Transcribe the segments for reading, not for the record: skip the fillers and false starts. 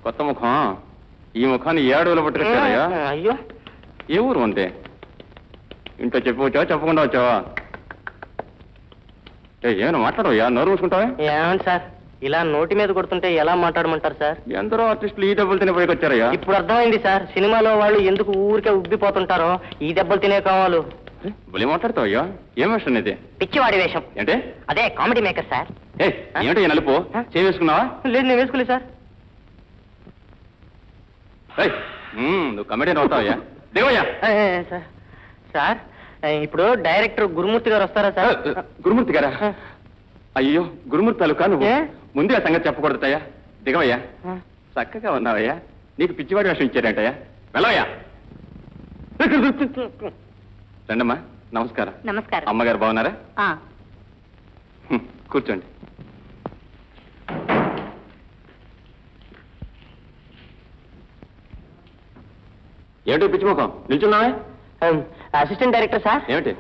కొత్త ముఖం. ఈ ముఖాన్ని ఏ అడవులు పట్టుకొచ్చారయ్యా? అయ్యో, ఏ ఊరు అంతే? ఇంట్లో చెప్పవచ్చావా, చెప్పకుండా వచ్చావా? ఏమైనా మాట్లాడవయ్యా? నోరు మూసుకుంటావా? ఏమండి సార్, ఇలా నోటి మీద కొడుతుంటే ఎలా మాట్లాడమంటారు సార్? ఎందరో ఆర్టిస్టులు ఈ దెబ్బలు తినే పోయి వచ్చారయ్యా. ఇప్పుడు అర్థమైంది సార్, సినిమాలో వాళ్ళు ఎందుకు ఊరికే ఉబ్బిపోతుంటారో ఈ దెబ్బలు తినే కావాలి. బలి మాట్లాడతావయ్యా? ఏం వేషం ఇది? పిచ్చివాడి వేషం. అంటే? అదే కామెడీ మేకర్ సార్. ఏమిటో ఈ నలుపు వేసుకున్నావా? లేదు, నేను వేసుకోలేదు సార్. నువ్వు కమెడియన్ అవుతావయ్యా? దేవయ్యా సార్. సార్, ఇప్పుడు డైరెక్టర్ గురుమూర్తి గారు వస్తారా సార్? గురుమూర్తి గారా? అయ్యో, గురుమూర్తి తాలూకా నువ్వు ముందే ఆ సంగతి చెప్పకూడదయ్యా. దిగవయ్యా. చక్కగా ఉన్నావయ్యా. నీకు పిచ్చివాడి వేషం ఇచ్చారంటయ్యా. వెళ్ళవయ్యా. రండమ్మా. నమస్కారం. నమస్కారం. అమ్మగారు బాగున్నారా? కూర్చోండి. ఏమిటి పిచ్చిముఖం నిల్చున్నావే? Assistant director sir. ఏమిటి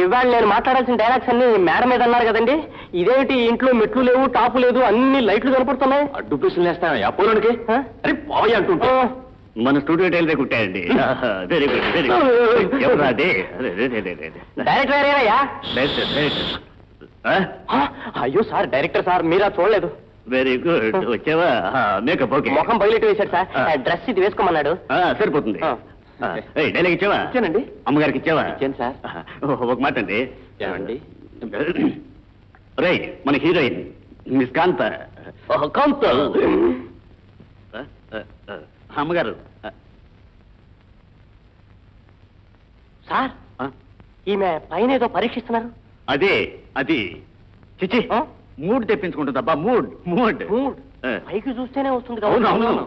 ఇవాళ నేను మాట్లాడాల్సిన డైలాగ్స్ అన్ని మేడ మీద అన్నారు కదండి. ఇదేమిటి ఇంట్లో మెట్లు లేవు, టాపు లేదు, అన్ని లైట్లు కనపడుతున్నాయి. అడ్డు ప్రశ్నలు వేస్తావా పోలోనికి? అరే పోవయ్య అంటుంటే మన స్టూడియో టైలరే కుట్టాయండి. Very good, very good. ఎవరు అదే? డైరెక్టర్ గారేనయ్యా. అయ్యో సార్, డైరెక్టర్ సార్, మీరా చూడలేదు. వెరీ గుడ్. వచ్చావా? Makeup okay. ముఖం బయట వేశాడు సార్. డ్రెస్ ఇది వేసుకోమన్నాడు. సరిపోతుంది. డైలాగ్ ఇచ్చావా? ఇచ్చానండి. అమ్మగారికి ఇచ్చావా? ఇచ్చాను సార్. ఒక మాట అండి. ఏమండి? రైట్, మన హీరోయిన్ మిస్ కాంత. కాంత. అమ్మగారు. సార్, ఈమె పైన ఏదో పరీక్షిస్తున్నారు. అదే అది చిచి మూడ్ తెప్పించుకుంటుందబ్బా. మూడ్ మూడ్ మూడ్ పైకి చూస్తేనే వస్తుంది. అవును అవును.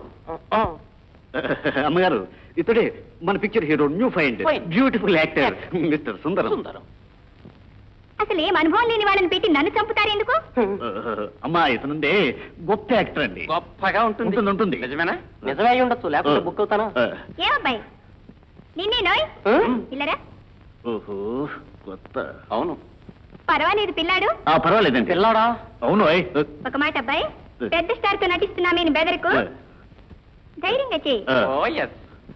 అమ్మగారు, ఇతడే మన picture hero, new find beautiful actor mister Sundaram. అసలు ఏం అనుభవం లేని వాళ్ళని పెట్టి నన్ను చంపుతారు ఎందుకు? అమ్మా, ఇతనుందే గొప్ప యాక్టర్ అండి. గొప్పగా ఉంటుంది. ఉంటుంది. నిజమేనా? నిజమే అయి ఉండొచ్చు, లేకపోతే బుక్ అవుతానా? ఏమబ్బాయి నిన్నేనోయ్ ఇల్లరా? ఓహో, కొత్త. అవును. పర్వాలేదు పిల్లాడు. పర్వాలేదండి. పిల్లాడా? అవును. ఒక మాట అబ్బాయి, పెద్ద స్టార్ తో నటిస్తున్నామేని బెదరకు, ధైర్యంగా చెయ్యి.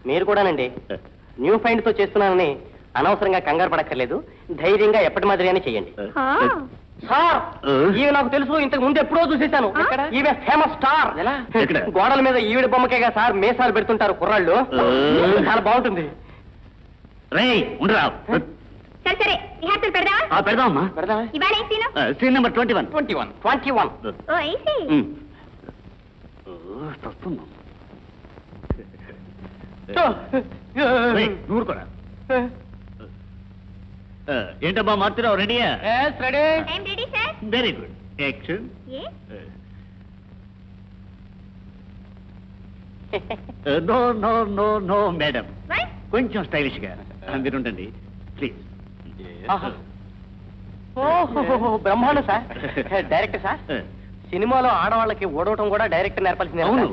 మీరు కూడానండి. న్యూ ఫైండ్ తో చేస్తున్నానని అనవసరంగా కంగారు పడక్కర్లేదు. ధైర్యంగా ఎప్పటి మాదిరిగానే చెయ్యండి. సార్, ఈమె నాకు తెలుసు, ఇంతకు ముందు ఎప్పుడో చూసేశాను. ఈమె ఫేమస్ స్టార్. గోడల మీద ఈవిడ బొమ్మకేగా సార్ మేసాలు పెడుతుంటారు కుర్రాళ్ళు. చాలా బాగుంటుంది. సరే సరే, రిహార్సల్ పెడదామా? పెడదామమ్మా. ఇవాళ ఏం scene? Scene number 21. 21. Oh I see. నూరుకోరా. ఏంటబ్బా మార్చురావు, రెడీయా? Ready sir. Very good. Action. No no no no madam, కొంచెం స్టైలిష్ గా మీరుండండి ప్లీజ్. బ్రహ్మాండం సార్. డైరెక్టర్ సార్, సినిమాలో ఆడవాళ్ళకి ఓడవటం కూడా డైరెక్టర్ నేర్పాల్సింది. అవును.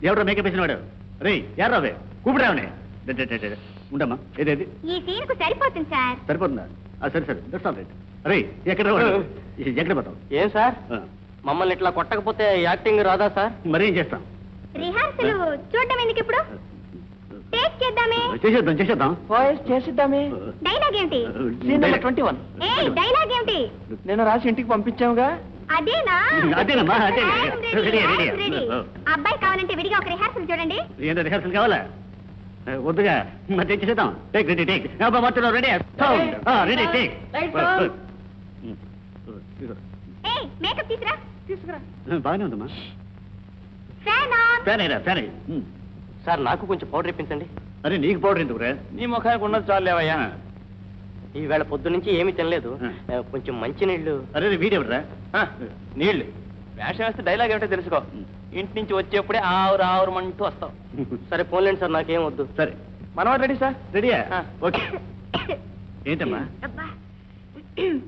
ఎవడో మేకప్ వేసినవాడు? రే యారావే కూపిడావనే. ఉండమ్మా. ఏదేది ఈ సీన్ కు సరిపోతుంది సార్. సరిపోతుందా? సరే సరే, దట్స్ ఆల్ రైట్. రే ఎక్కడ ఎక్కడ పోతావు? ఏం సార్, మమ్మల్ని ఇట్లా కొట్టకపోతే యాక్టింగ్ రాదా సార్? మరేం చేస్తాం? రిహార్సల్ చూడటం ఎందుకు, ఇప్పుడు టేక్ చేద్దామే. చేసేద్దాం. వాయిస్ చేసిద్దామే. డైలాగ్ ఏమిటి? Scene number 21. డైలాగ్ ఏమిటి? నేను రాసి ఇంటికి పంపించాముగా. అదేనా? అదేనమ్మా, అదే. రెడీ. అబ్బాయి కావాలంటే విడిగా ఒక రిహార్సల్ చూడండి. ఏంటో రిహార్సల్ కావాలా? వద్దుగా, మరి చేసేద్దాం. Take ready, take. మొత్తం రెడీ. Ready, take. మేకప్ తీసుకురా. బాగానే ఉందమ్మా. Fan on. ఫ్యాన్. సార్, నాకు కొంచెం పౌడర్ ఇప్పించండి. అరే నీకు పౌడర్ ఎందుకురా? నీ ముఖానికి ఉన్నది చాలు లేవయ్యా. ఈవేళ పొద్దు నుంచి ఏమీ తినలేదు, కొంచెం మంచి నీళ్లు. అరే వీడెవడరా? నీళ్లు వేషం వేస్తే డైలాగ్ ఏమిటో తెలుసుకో. ఇంటి నుంచి వచ్చేప్పుడే ఆవురావురమంటూ వస్తావు. సరే పోలేండి సార్, నాకేం వద్దు. సరే, మనవాడు రెడీ సార్. రెడీయా? ఓకే. ఏంటమ్మా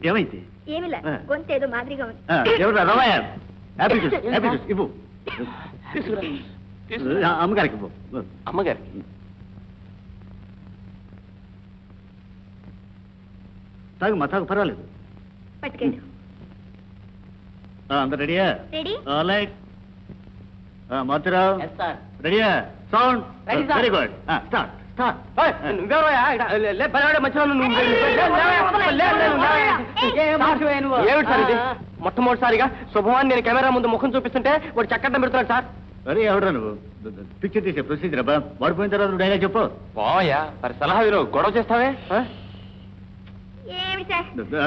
ఏమైంది? ఏమిలా, గొంతు ఏదో మాదిరిగా ఉంది. ఎవరు రవయ్య? హ్యాపీ జ్యూస్ ఇవ్వు. అమ్మగారికి ఇవ్వు. అమ్మగారికి తాగుమా, తాగు, పర్వాలేదు. పట్టుకెళ్ళు. అందరు రెడీయా? రెడీ. All right. మారుతిరావు రెడీయా sound Ready, sir. Very good start start ఏమిటి సార్ ఇది? మొట్టమొదటిసారిగా శుభవాన్ని నేను కెమెరా ముందు ముఖం చూపిస్తుంటే వాడు చక్కడం పెడుతున్నాడు సార్. అరే ఎవడా నువ్వు పిక్చర్ తీసే ప్రొసీజర్ అబ్బా వాడిపోయిన తర్వాత నువ్వు డైలాగ్ చెప్పు పోయా మరి సలహా విను గొడవ చేస్తావే ఏమిటి సార్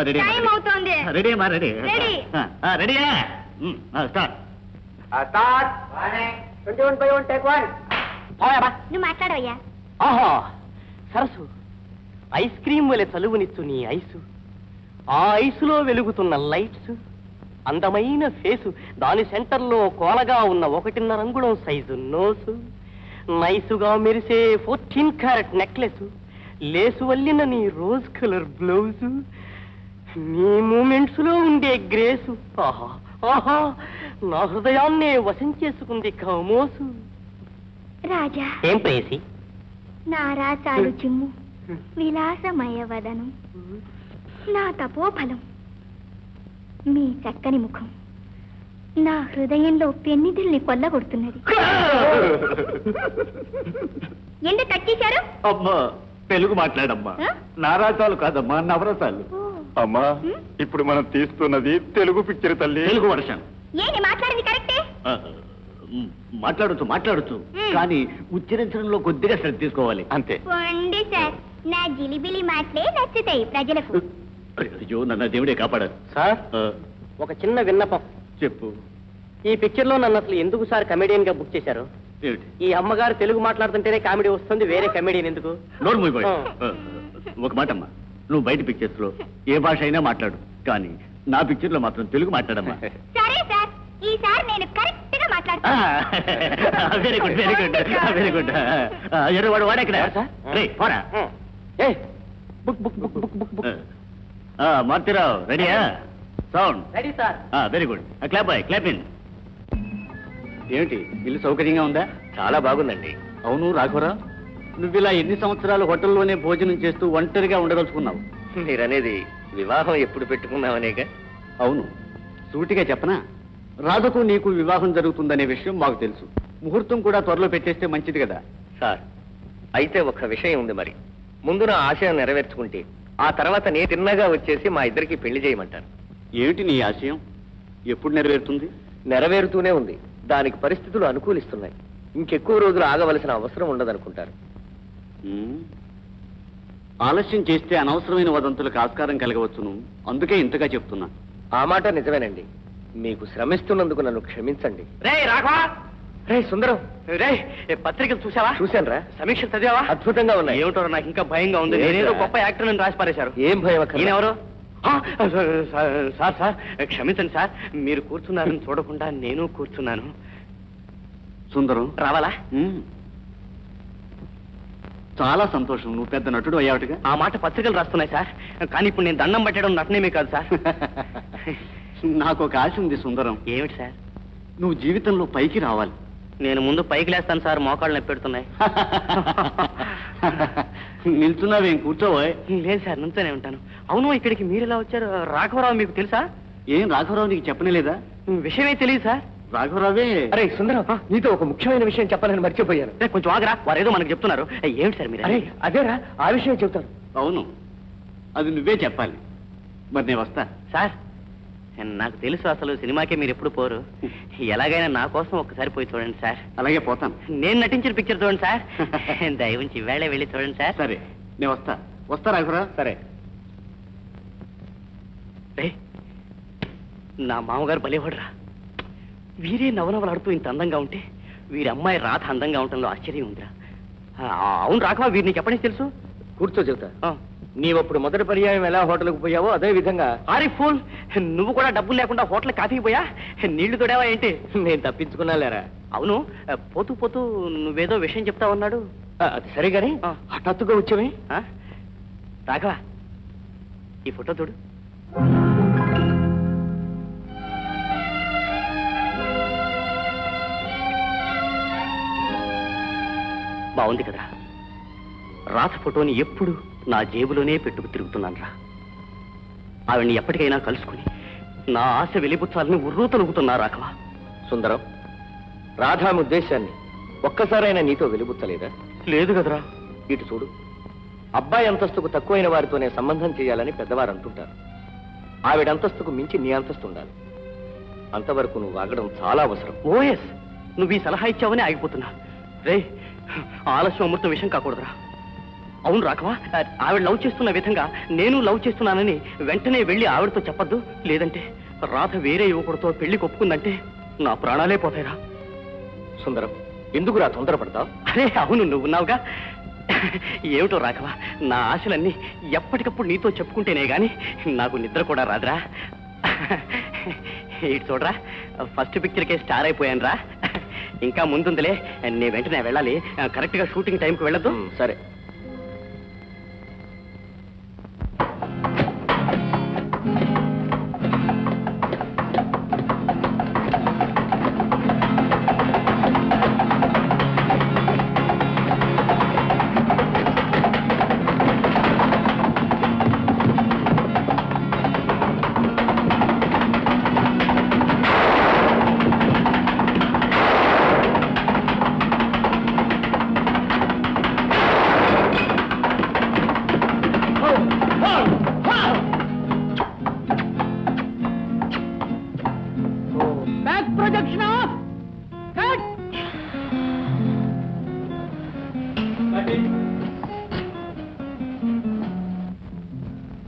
రెడీ టైం అవుతోంది. రెడీ అమ్మా రెడీ Ready. రెడీయా స్టార్ట్ నువ్వు మాట్లాడవయ్యా. ఆహా సరస్సు ఐస్ క్రీమ్ వలె చలువునిచ్చు నీ ఐసు, ఆ ఐసులో వెలుగుతున్న లైట్స్, అందమైన ఫేసు, దాని సెంటర్లో కోలగా ఉన్న 1.5 అంగుళం సైజు నోసు, నైసుగా మెరిసే 14 క్యారెట్ నెక్లెస్, లేసు వల్లిన నీ రోజ్ కలర్ బ్లౌజు, నీ మూమెంట్స్ లో ఉండే గ్రేసు, ఆహా ఆహా నా హృదయాన్నే వశం చేసుకుంది కమోసు. రాజా ఏం ప్రేసి నారాసాలు చిమ్ము విలాసమయ వదనం, నా తపోఫలం మీ చక్కని ముఖం నా హృదయంలో పెన్నిదిల్ని కొల్లగొడుతున్నది. ఎందుకు కట్టేశారు? అమ్మా తెలుగు మాట్లాడమ్మా ఆ? నారాసాలు కాదమ్మా నవరసాలు. అమ్మా ఇప్పుడు మనం తీస్తున్నది తెలుగు పిక్చర్ తల్లి. తెలుగు వర్షన్ ఏంటి మాట్లాడింది కరెక్టే? మాట్లాడచ్చు మాట్లాడచ్చు కానీ ఉచ్చరించడంలో కొద్దిగా శ్రద్ధ తీసుకోవాలి అంతే. పోండి సార్, నా జిలిబిలి మాటలే నచ్చుతాయి ప్రజలకు. అయ్యో నన్న దేవుడే కాపాడారు. సార్ ఒక చిన్న విన్నపం. చెప్పు ఈ పిక్చర్ లో నన్ను అసలు ఎందుకు సార్ కమెడియన్ గా బుక్ చేశారు? ఏమిటి ఈ అమ్మగారు తెలుగు మాట్లాడుతుంటేనే కామెడీ వస్తుంది, వేరే కమెడియన్ ఎందుకు? నోరు మూయబోయ్. ఆ. ఒక మాట అమ్మా, నువ్వు బయట పిక్చర్స్ లో ఏ భాష అయినా మాట్లాడు కానీ నా పిక్చర్ లో మాత్రం తెలుగు మాట్లాడమ్మా. సరే సార్, ఈసారి నేను కరెక్ట్ గా మాట్లాడతాను. Very good very good very good. వాడు వాడెక్కడ రే పోరా. ఏ book book book book book book. Marutirao రెడీయా sound ready sir. Very good clap boy clap in. ఏమిటి ఇల్లు సౌకర్యంగా ఉందా? చాలా బాగుందండి. అవును రాఘవరావు, నువ్వు ఇలా ఎన్ని సంవత్సరాలు హోటల్లోనే భోజనం చేస్తూ ఒంటరిగా ఉండదలుచుకున్నావు? మీరనేది వివాహం ఎప్పుడు పెట్టుకున్నామనేగా? అవును, సూటిగా చెప్పనా, రాధకు నీకు వివాహం జరుగుతుందనే విషయం మాకు తెలుసు. ముహూర్తం కూడా త్వరలో పెట్టేస్తే మంచిది కదా. సార్ అయితే ఒక విషయం ఉంది. మరి ముందు నా ఆశయం నెరవేర్చుకుంటే ఆ తర్వాత నేను తిన్నగా వచ్చేసి మా ఇద్దరికి పెళ్లి చేయమంటారు. ఏమిటి నీ ఆశయం? ఎప్పుడు నెరవేరుతుంది? నెరవేరుతూనే ఉంది, దానికి పరిస్థితులు అనుకూలిస్తున్నాయి. ఇంకెక్కువ రోజులు ఆగవలసిన అవసరం ఉండదనుకుంటారు. ఆలస్యం చేస్తే అనవసరమైన వదంతులకు ఆస్కారం కలగవచ్చును, అందుకే ఇంతగా చెప్తున్నా. ఆ మాట నిజమేనండి. మీకు శ్రమిస్తున్నందుకు నన్ను క్షమించండి. రే రాఘవ, రే సుందరం, రే పత్రికలు చూసావా? చూశాను రా. సమీక్ష చదివావా? అద్భుతంగా ఉన్నాయి. ఏమిటో నాకు ఇంకా భయంగా ఉంది. నేనేదో గొప్ప యాక్టర్ అని రాసి పారేశారు. ఏం భయం? ఈయనెవరు? సార్ సార్ క్షమించండి సార్, మీరు కూర్చున్నారని చూడకుండా నేను కూర్చున్నాను. సుందరం రావాలా? చాలా సంతోషం, నువ్వు పెద్ద నటుడు అయ్యావుగా. ఆ మాట పత్రికలు రాస్తున్నాయి సార్, కానీ ఇప్పుడు నేను దండం పెట్టడం నటనేమే కాదు సార్. నాకు ఒక ఆశ ఉంది సుందరం. ఏమిటి సార్? నువ్వు జీవితంలో పైకి రావాలి. నేను ముందు పైకి లేస్తాను సార్, మోకాళ్ళు నొప్పి పెడుతున్నాయి. నిల్చున్నావేం, కూర్చోవోయ్. లేదు సార్, నుంచోనే ఉంటాను. అవును, ఇక్కడికి మీరు ఎలా వచ్చారు? రాఘవరావు మీకు తెలుసా? ఏం రాఘవరావు నీకు చెప్పనేలేదా? విషయమే తెలియదు సార్. రాఘవరావే. అరే సుందరం, నీతో ఒక ముఖ్యమైన విషయం చెప్పాలని మర్చిపోయాను. కొంచెం ఆగరా, వారేదో మనకు చెప్తున్నారు. ఏమిటి సార్ మీరు? అరే అదేరా, ఆ విషయం చెప్తాను. అవును, అది నువ్వే చెప్పాలి. మరి నేను వస్తా. సార్ నాకు తెలుసు, అసలు సినిమాకే మీరు ఎప్పుడు పోరు. ఎలాగైనా నా కోసం ఒక్కసారి పోయి చూడండి సార్. అలాగే పోతాను. నేను నటించిన పిక్చర్ చూడండి సార్. దయవుంచి ఇవాళే వెళ్ళి చూడండి సార్. సరే నేను వస్తా. వస్తా రాఘవరావు. సరే. నా మామగారు భలేవాడురా. వీరే నవనవలాడుతూ ఇంత అందంగా ఉంటే వీరి అమ్మాయి రాధ అందంగా ఉండటంలో ఆశ్చర్యం ఉందిరా. అవును రాఘవ, వీరు నీకు ఎప్పటి నుంచి తెలుసు? కూర్చో చెబుతా. నీవప్పుడు మొదటి పర్యాయం ఎలా హోటల్కి పోయావో అదే విధంగా. అరే ఫూల్, నువ్వు కూడా డబ్బులు లేకుండా హోటల్ కాఫీకి పోయా? నీళ్లు తోడావా ఏంటి? నేను తప్పించుకున్నా లేరా. అవును, పోతూ పోతూ నువ్వేదో విషయం చెప్తా ఉన్నాడు. అది సరే గానీ హఠాత్తుగా వచ్చావే? రాఘవ, ఈ ఫోటో చూడు. బాగుంది కదా? రాధ ఫోటోని ఎప్పుడు నా జేబులోనే పెట్టుకు తిరుగుతున్నాను రా. ఆవిడ్ని ఎప్పటికైనా కలుసుకుని నా ఆశ వెలిపుచ్చాలని ఉర్రూ తొలుగుతున్నా రాఘవ. సుందరం, రాధామి ఉద్దేశాన్ని ఒక్కసారైనా నీతో వెలుగుచ్చలేదా? లేదు కదరా. ఇటు చూడు, అబ్బాయి అంతస్తుకు తక్కువైన వారితోనే సంబంధం చేయాలని పెద్దవారు అంటుంటారు. ఆవిడ అంతస్తుకు మించి నీ అంతస్తు ఉండాలి. అంతవరకు నువ్వు ఆగడం చాలా అవసరం. ఓఎస్, నువ్వు ఈ సలహా ఇచ్చావని ఆగిపోతున్నా. రే, ఆలస్యం అమృత విషయం కాకూడదురా. అవును రాఘవ, ఆవిడ లవ్ చేస్తున్న విధంగా నేను లవ్ చేస్తున్నానని వెంటనే వెళ్ళి ఆవిడతో చెప్పద్దు. లేదంటే రాధ వేరే యువకుడితో పెళ్లి కొప్పుకుందంటే నా ప్రాణాలే పోతాయిరా. సుందరం, ఎందుకురా తొందరపడతావు? అరే అవును, నువ్వున్నావుగా. ఏమిటో రాఘవ, నా ఆశలన్నీ ఎప్పటికప్పుడు నీతో చెప్పుకుంటేనే గాని నాకు నిద్ర కూడా రాదురా. ఇటు చూడరా, ఫస్ట్ పిక్చర్కే స్టార్ అయిపోయాను రా. ఇంకా ముందుందిలే, నీ వెంటనే వెళ్ళాలి. కరెక్ట్గా షూటింగ్ టైంకి వెళ్ళొద్దు. సరే.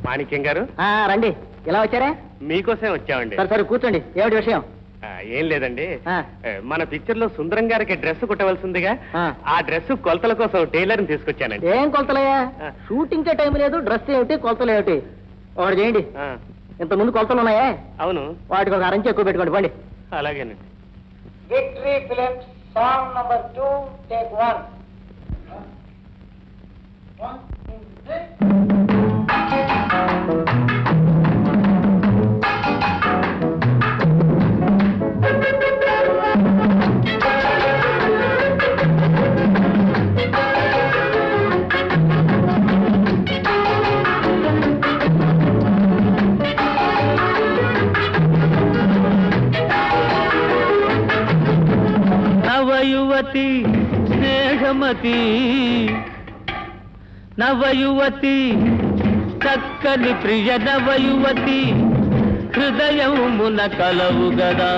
మాణిక్యం గారు రండి. ఎలా వచ్చారా? మీకోసమే వచ్చామండి. సరే సరే కూర్చోండి. ఏమిటి విషయం? ఏం లేదండి, ఆ. మన పిక్చర్ లో సుందరం గారికి డ్రెస్ కుట్టవలసిందిగా ఆ డ్రెస్ కొలతల కోసం టైలర్ ని తీసుకొచ్చానండి. ఏం కొలతలయ్యా? షూటింగ్ కే టైం లేదు, డ్రెస్ ఏమిటి, కొలతలు ఏమిటి? ఒకటి చేయండి. ఇంత ముందు కొలతలు ఉన్నాయా? అవును. వాటికి ఒక అరంచి ఎక్కువ పెట్టుకోండి. పండి. అలాగేనండి. Victory films song number 2 take 1. నవయువతి స్నేహమతి, నవయువతి చక్కని ప్రియ నవయువతి, హృదయమున కలవు గదా,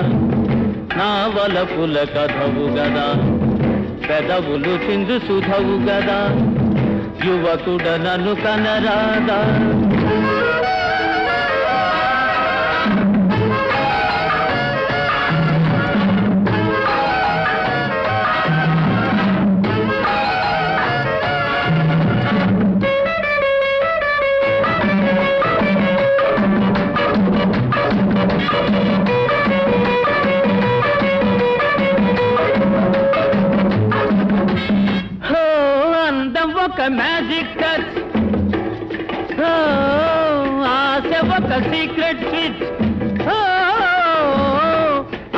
నా వలపుల కథవు గదా, పెదవులు సింధు సుధవు గదా, యువకుడ నన్ను కనరాదా. ఒక మ్యాజిక్ టచ్, ఆశ ఒక సీక్రెట్ స్విచ్,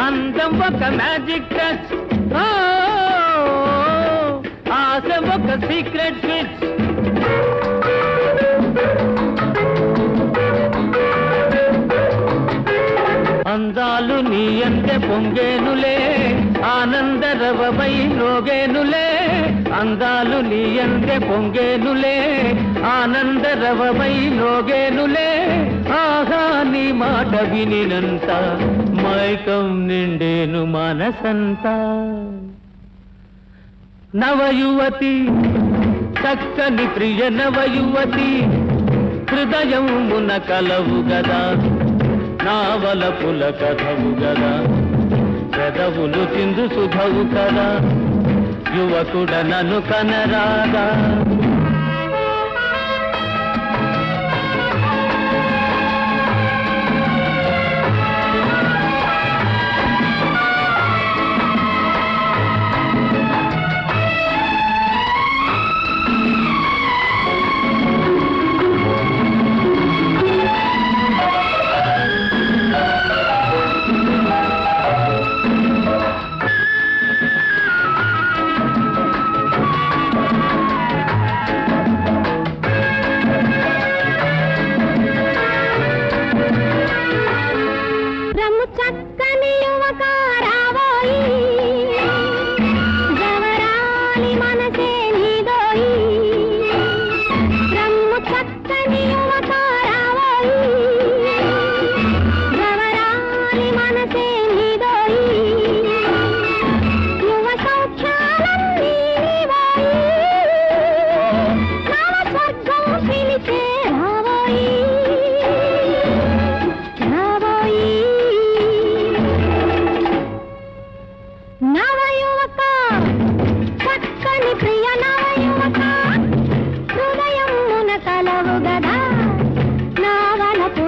అందం ఒక మ్యాజిక్ టచ్, ఆశ ఒక సీక్రెట్ స్విచ్. అందాలు నీ అంతే పొంగేనులే, ఆనందరవమై రోగేనులే, అందాలు నీ అంతే పొంగేనులే, ఆనందరవమై రోగేనులే, ఆహా నీ మాట వినినంత మైకం నిండేను మనసంతా. నవయువతి చక్కని ప్రియ నవయువతి, హృదయమున కలవు గదా, నా వలపుల కథవు గదా, పెదవులు చిందు సుధవు కదా, యువకుడ నన్ను కనరాగా.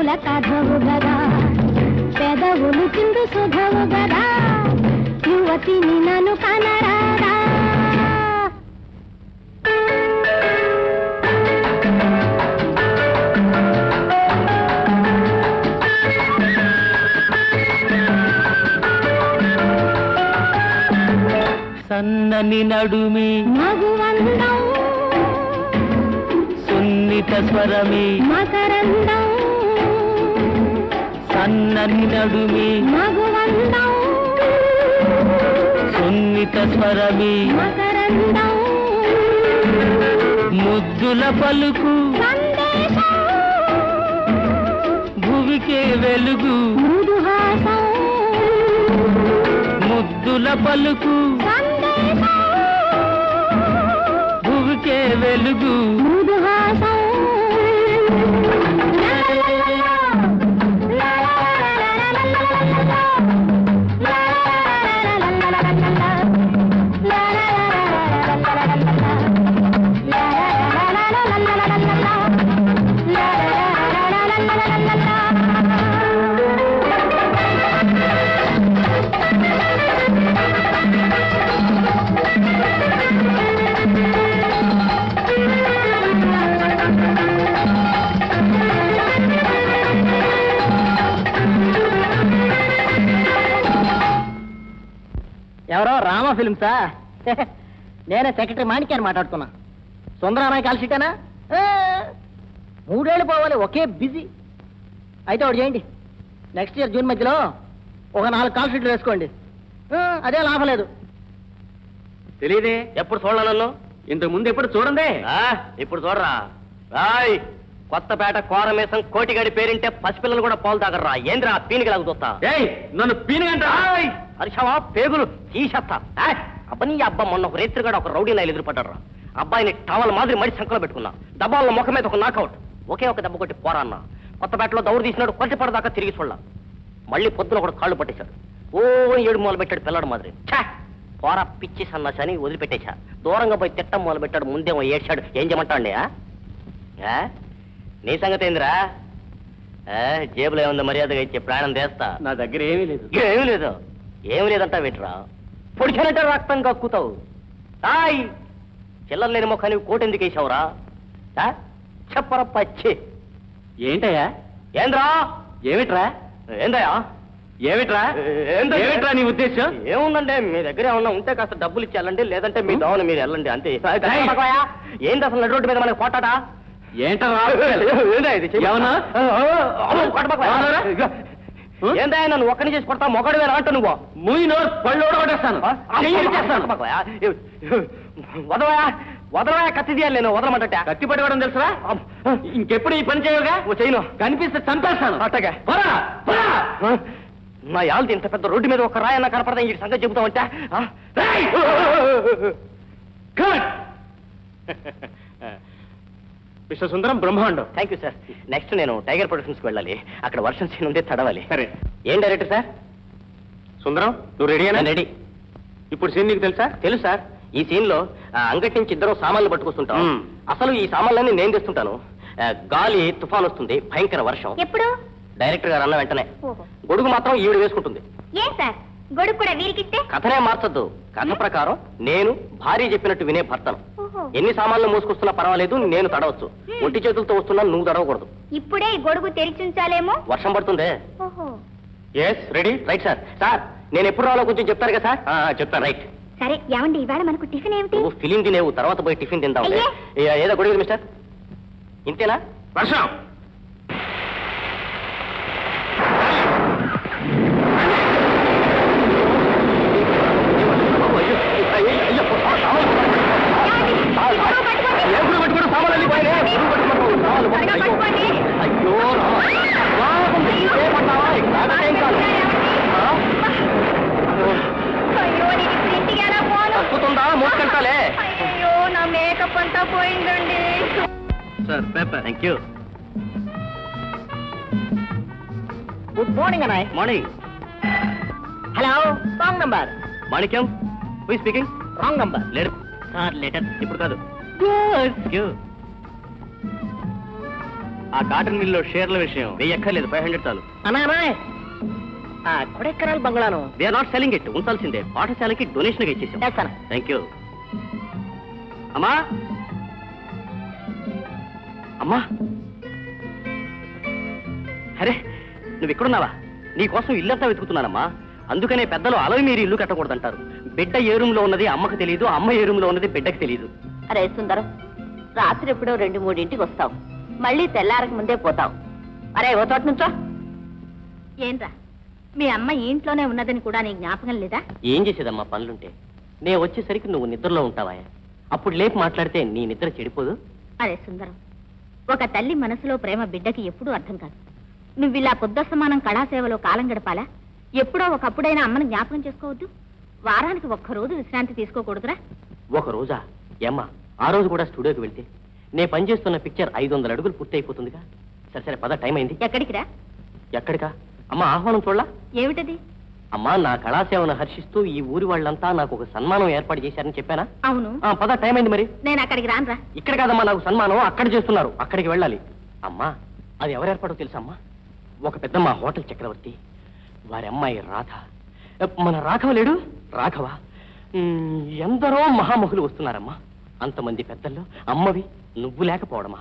వలపుల కథవు గదా పెదవులు చిందు సుధవు గదా యువతిని నన్ను కనరాదా సన్నని నడుమి మగువందం సున్నిత స్వరమి మకరందం సన్నని నడుమి మగువందం సున్నిత స్వరమి మకరందం ముద్దుల పలుకు సందేశం భువికే వెలుగు మృదుహాసం ముద్దుల పలుకు సందేశం భువికే వెలుగు మృదుహాసం ఎవరో రామ ఫిల్మ్సా? నేనే సెక్రటరీ మాణిక్యాన్ని మాట్లాడుతున్నా. సుందరామాయి కాల్ షీటేనా? 3 ఏళ్ళు పోవాలి, ఒకే బిజీ. అయితే ఒకటి చేయండి, నెక్స్ట్ ఇయర్ జూన్ మధ్యలో ఒక 4 కాల్ షీట్లు వేసుకోండి. అదే లాభం లేదు. తెలియదే, ఎప్పుడు చూడలే నన్ను. ఇంతకు ముందు ఎప్పుడు చూడండి. ఇప్పుడు చూడరా రాయ్. కొత్తపేట కోరమేసం కోటిగాడి పేరింటే పసిపిల్లలు కూడా పాలు తాగర్రా. ఏంద్రా పీనికి లాగు చూస్తా. నన్ను పీనుగంట హరిషావా పేగులు తీసేస్తా. అబ్బని అబ్బా మొన్న ఒక రేత్రి కూడా ఒక రౌడీ నాయలు ఎదురుపడ్డారు. అబ్బాయిని టవల్ మాదిరి మడి సంకలో పెట్టుకున్నా. డబ్బాల్లో ముఖం మీద ఒక నాకౌట్. ఒకే ఒక దెబ్బ కొట్టి పోరా అన్న. కొత్తపేటలో దౌడు తీసినాడు, కొట్టిపడదాకా తిరిగి చూడాల. మళ్ళీ పొద్దున ఒకటి కాళ్ళు పట్టేశాడు. ఓ 7 మొదలు పెట్టాడు పిల్లడు మాదిరి. పోరా పిచ్చి సన్నాసని వదిలిపెట్టేశా. దూరంగా పోయి తిట్టం మొదలు పెట్టాడు. ముందేమో ఏడ్చాడు. ఏం చేయమంటాండి? నీ సంగతి ఏందిరా? జేబులో ఏముందో మర్యాదగా ఇచ్చే ప్రాణం చేస్తా. నా దగ్గర ఏమీ లేదు. ఏమి లేదు. ఏమి లేదంటా వింటరా? పొడిచానంటే రక్తం కక్కుతావు. హాయ్ చిల్లర లేని ముఖానికి కోటెందుకు వేసావురా? చెప్పర పచ్చి. ఏంటయ్యా? ఏంద్రా? ఏమిట్రా? ఏందయ్యా? ఏమిట్రా? ఏమిట్రా నీ ఉద్దేశం? ఏముందండి, మీ దగ్గర ఏమన్నా ఉంటే కాస్త డబ్బులు ఇచ్చి వెళ్ళండి, లేదంటే మీ దోవన మీరు వెళ్ళండి అంతే. ఏంది అసలు నడు రోడ్డు మీద మనకి పోటాడా? ఏంటా ఏందా నన్ను ఒక్కని చేసి కొడతా? మొగడువేనా అంట నువ్వు? మూయినో పళ్ళు ఓడగొట్టేస్తాను. వదవయా వదలవయా, కత్తి తీయాలి. నేను వదలమంటే కత్తి పట్టుకోవడం తెలుసురా? ఇంకెప్పుడు ఈ పని చేయవుగా? చేయను. కనిపిస్తే చంపేస్తాను. అట్టగా నా యాల్ది ఇంత పెద్ద రోడ్డు మీద ఒక రాయన్న కనపడదా? ఈ సంగతి చెబుతామంటే మిస్టర్ సుందరం బ్రహ్మాండం. Thank you sir. నెక్స్ట్ నేను టైగర్ ప్రొడక్షన్స్కి వెళ్ళాలి. అక్కడ వర్షం సీన్ ఉంటే తడవాలి. సరే. ఏం డైరెక్టర్ సార్? సుందరం నువ్వు రెడీనా? రెడీ. ఇప్పుడు సీన్ నీకు తెలుసా? తెలుసు సార్. ఈ సీన్ లో అంగటి నుంచి ఇద్దరు సామాన్లు పట్టుకొస్తుంటాం. అసలు ఈ సామాన్లన్నీ నేను తెస్తుంటాను. గాలి తుఫాన్ వస్తుంది, భయంకర వర్షం. ఎప్పుడు? డైరెక్టర్ గారు అన్న వెంటనే. గొడుగు మాత్రం ఈవిడ వేసుకుంటుంది. ఏం సార్ గొడుగు కూడా వీరికిస్తే? కథనే మార్చొద్దు. కథ ప్రకారం నేను భార్య చెప్పినట్టు వినే భర్తను. ఎన్ని సామాన్లు మోసుకొస్తున్నా పర్వాలేదు, నేను తడవచ్చు. ఒంటి చేతులతో వస్తున్నా నువ్వు తడవకూడదు. ఇప్పుడే గొడుగు తెరిచుంచాలేమో. వర్షం పడుతుందే. Yes ready. Right sir. Sir నేను ఎప్పుడు రావాలో కొంచెం చెప్తారు కదా సార్? చెప్తాను. రైట్. సరే ఏమండి, ఇవాళ మనకు టిఫిన్ ఏమిటి? నువ్వు ఫిలిం తినేవు, తర్వాత పోయి టిఫిన్ తిందాం. ఏదో గొడుగు మిస్టర్. ఇంతేనా? వర్షం మోసుకెళ్తాలే. అయ్యో నా మేకప్ అంతా పోయిందండి. Sir paper. Thank you. Good morning అన్నాయ్. Morning. Hello, wrong number. Manikyam who is speaking? Wrong number. లేడు సార్, లెటర్ ఇప్పుడు కాదు. ఆ కాటన్ మిల్లో షేర్ల విషయం వెయ్యక్కర్లేదు 500 చాలు. అన్నాయ్ కొడెక్కరాలు బంగ్లాను they are not selling it, ఉంచాల్సిందే. పాఠశాలకి డొనేషన్ గా ఇచ్చేసాం. Thank you. అమ్మా అమ్మా, అరే నువ్వు ఇక్కడున్నావా? నీకోసం ఇల్లంతా వెతుకుతున్నానమ్మా. అందుకనే పెద్దలు అలవి మీరు ఇల్లు కట్టకూడదంటారు. బిడ్డ ఏ రూమ్ లో ఉన్నది అమ్మకు తెలియదు, అమ్మ ఏ రూమ్ లో ఉన్నది బిడ్డకి తెలియదు. అరే సుందరం, రాత్రి ఎప్పుడో 2-3 వస్తావు, మళ్ళీ తెల్లారకు ముందే పోతావు. అరే ఓ తోట నుంచో. ఏంట్రా, మీ అమ్మ ఈ ఇంట్లోనే ఉన్నదని కూడా నీకు జ్ఞాపకం లేదా? ఏం చేసేదమ్మా పనులుంటే? నే వచ్చేసరికి నువ్వు నిద్రలో ఉంటావా? అప్పుడు లేపు మాట్లాడితే నీ నిద్ర చెడిపోదు? అరే సుందరం, ఒక తల్లి మనసులో ప్రేమ బిడ్డకి ఎప్పుడూ అర్థం కాదు. నువ్విలా పొద్దస్తమానం కళాసేవలో కాలం గడపాలా? ఎప్పుడో ఒకప్పుడైనా అమ్మను జ్ఞాపకం చేసుకోవద్దు? వారానికి ఒక్కరోజు విశ్రాంతి తీసుకోకూడదురా? ఒక రోజా? ఏమ్మా, ఆ రోజు కూడా స్టూడియోకి వెళ్తే నే పనిచేస్తున్న పిక్చర్ 500 అడుగులు పూర్తి అయిపోతుందిగా. సరే సరే పద, టైం అయింది. ఎక్కడికిరా? ఎక్కడికా? అమ్మా ఆహ్వానం చూడలా? ఏమిటది? అమ్మా, నా కళాసేవను హర్షిస్తూ ఈ ఊరి వాళ్ళంతా నాకు ఒక సన్మానం ఏర్పాటు చేశారని చెప్పానా? అవును. పద, టైం అయింది. మరి నేను అక్కడికి రానురా. ఇక్కడ కాదమ్మా నాకు సన్మానం, అక్కడ చేస్తున్నారు, అక్కడికి వెళ్ళాలి. అమ్మా, అది ఎవరు ఏర్పాటో తెలుసమ్మా? ఒక పెద్దమ్మ హోటల్ చక్రవర్తి, వారి అమ్మాయి రాధ. మన రాఘవ లేడు? రాఘవ. ఎందరో మహామహులు వస్తున్నారమ్మా. అంతమంది పెద్దల్లో అమ్మవి నువ్వు లేకపోవడమా?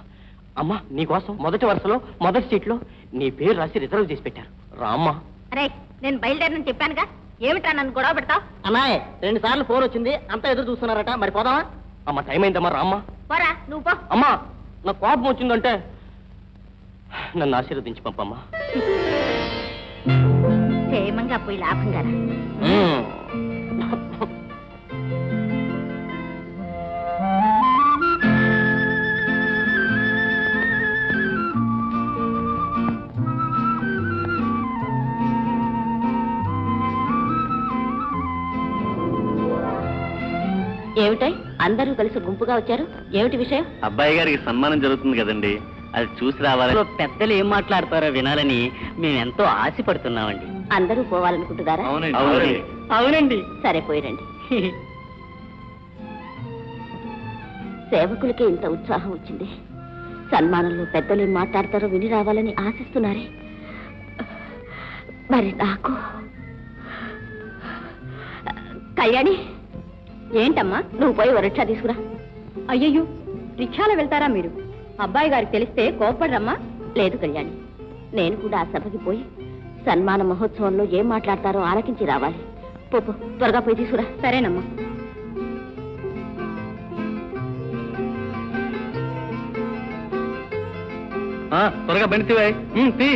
అమ్మా, నీకోసం మొదటి వరుసలో మొదటి సీట్లో నీ పేరు రాసి రిజర్వ్ చేసి పెట్టారు. రామ్మా. అరే, నేను బయలుదేరని చెప్పానుగా, ఏమిటా నన్ను గొడవ పెడతావు? అమ్మాయి, 2 సార్లు ఫోన్ వచ్చింది, అంతా ఎదురు చూస్తున్నారట. మరి పోదామా? అమ్మ, టైం అయిందమ్మా, రామ్మా. పోరా, నువ్వు పో. అమ్మా, నాకు కోపం వచ్చిందంటే నన్ను ఆశీర్వదించి పంపమ్మా. క్షేమంగా పోయి లాభంగా రా. ఏమిటాయి అందరూ కలిసి గుంపుగా వచ్చారు? ఏమిటి విషయం? అబ్బాయి గారికి సన్మానం జరుగుతుంది కదండి, అది చూసి రావాలి. పెద్దలు ఏం మాట్లాడతారో వినాలని మేమెంతో ఆశపడుతున్నామండి. అందరూ పోవాలనుకుంటున్నారా? అవునండి. సరే, పోయిరండి. సేవకులకి ఇంత ఉత్సాహం వచ్చింది, సన్మానంలో పెద్దలు ఏం మాట్లాడతారో విని రావాలని ఆశిస్తున్నారే. మరి నాకు? కళ్యాణి, ఏంటమ్మా? నువ్వు పోయి ఓ రిక్షా తీసుకురా. అయ్యయ్యో, రిక్షాలో వెళ్తారా మీరు? అబ్బాయి గారికి తెలిస్తే కోప్పడరమ్మా. లేదు కళ్యాణి, నేను కూడా ఆ సభకి పోయి సన్మాన మహోత్సవంలో ఏం మాట్లాడతారో ఆలకించి రావాలి. పోపు, త్వరగా పోయి తీసుకురా. సరేనమ్మా. త్వరగా బండి తీ.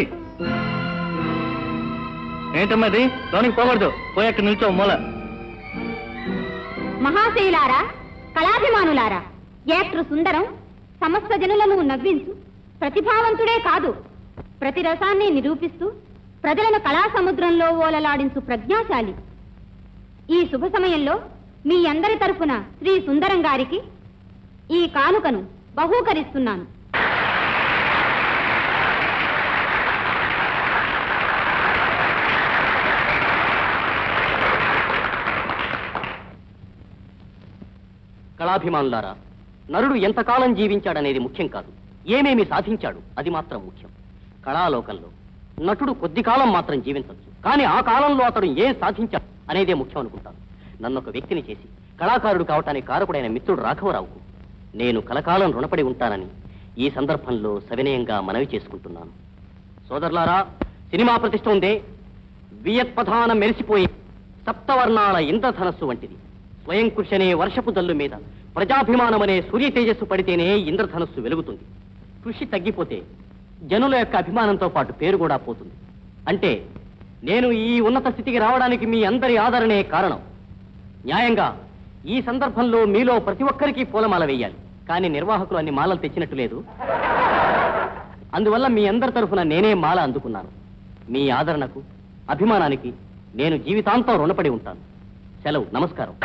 ఏంటమ్మా అది? లోనికి పోకూడదు, పోయి అక్కడ నిల్చో మూల. మహాశయులారా, కళాభిమానులారా, యాక్టర్ సుందరం సమస్త జనులను నవ్వించు ప్రతిభావంతుడే కాదు, ప్రతి రసాన్ని నిరూపిస్తూ ప్రజలను కళా సముద్రంలో ఓలలాడించు ప్రజ్ఞాశాలి. ఈ శుభ సమయంలో మీ అందరి తరఫున శ్రీ సుందరం గారికి ఈ కానుకను బహూకరిస్తున్నాను. కళాభిమానులారా, నరుడు ఎంతకాలం జీవించాడనేది ముఖ్యం కాదు, ఏమేమి సాధించాడు అది మాత్రం ముఖ్యం. కళాలోకంలో నటుడు కొద్ది కాలం మాత్రం జీవించవచ్చు, కానీ ఆ కాలంలో అతడు ఏం సాధించాడు అనేదే ముఖ్యం అనుకుంటాను. నన్ను ఒక వ్యక్తిని చేసి కళాకారుడు కావటానికి కారకుడైన మిత్రుడు రాఘవరావుకు నేను కలకాలం రుణపడి ఉంటానని ఈ సందర్భంలో సవినయంగా మనవి చేసుకుంటున్నాను. సోదరులారా, సినిమా ప్రతిష్ట ఉందే వియత్పథాన మెరిసిపోయే సప్తవర్ణాల ఇంద్రధనస్సు వంటిది. స్వయం కృషి అనే వర్షపు జల్లు మీద ప్రజాభిమానమనే సూర్య తేజస్సు పడితేనే ఇంద్రధనస్సు వెలుగుతుంది. కృషి తగ్గిపోతే జనుల యొక్క అభిమానంతో పాటు పేరు కూడా పోతుంది. అంటే నేను ఈ ఉన్నత స్థితికి రావడానికి మీ అందరి ఆదరణే కారణం. న్యాయంగా ఈ సందర్భంలో మీలో ప్రతి ఒక్కరికి పూలమాల వేయాలి, కానీ నిర్వాహకులు అన్ని మాలలు తెచ్చినట్టు లేదు. అందువల్ల మీ అందరి తరఫున నేనే మాల అందుకున్నాను. మీ ఆదరణకు, అభిమానానికి నేను జీవితాంతం రుణపడి ఉంటాను. సెలవు, నమస్కారం.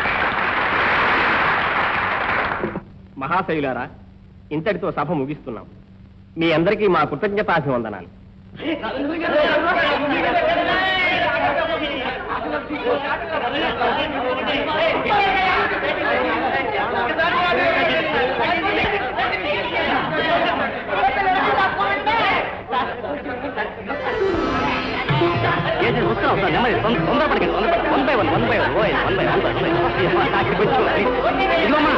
మహాశయులారా, ఇంతటితో సభ ముగిస్తున్నాం. మీ అందరికీ మా కృతజ్ఞతాభివందనాలు. తొందరపడకండి, వన్ బై వన్ ఇదిగోమ్మా.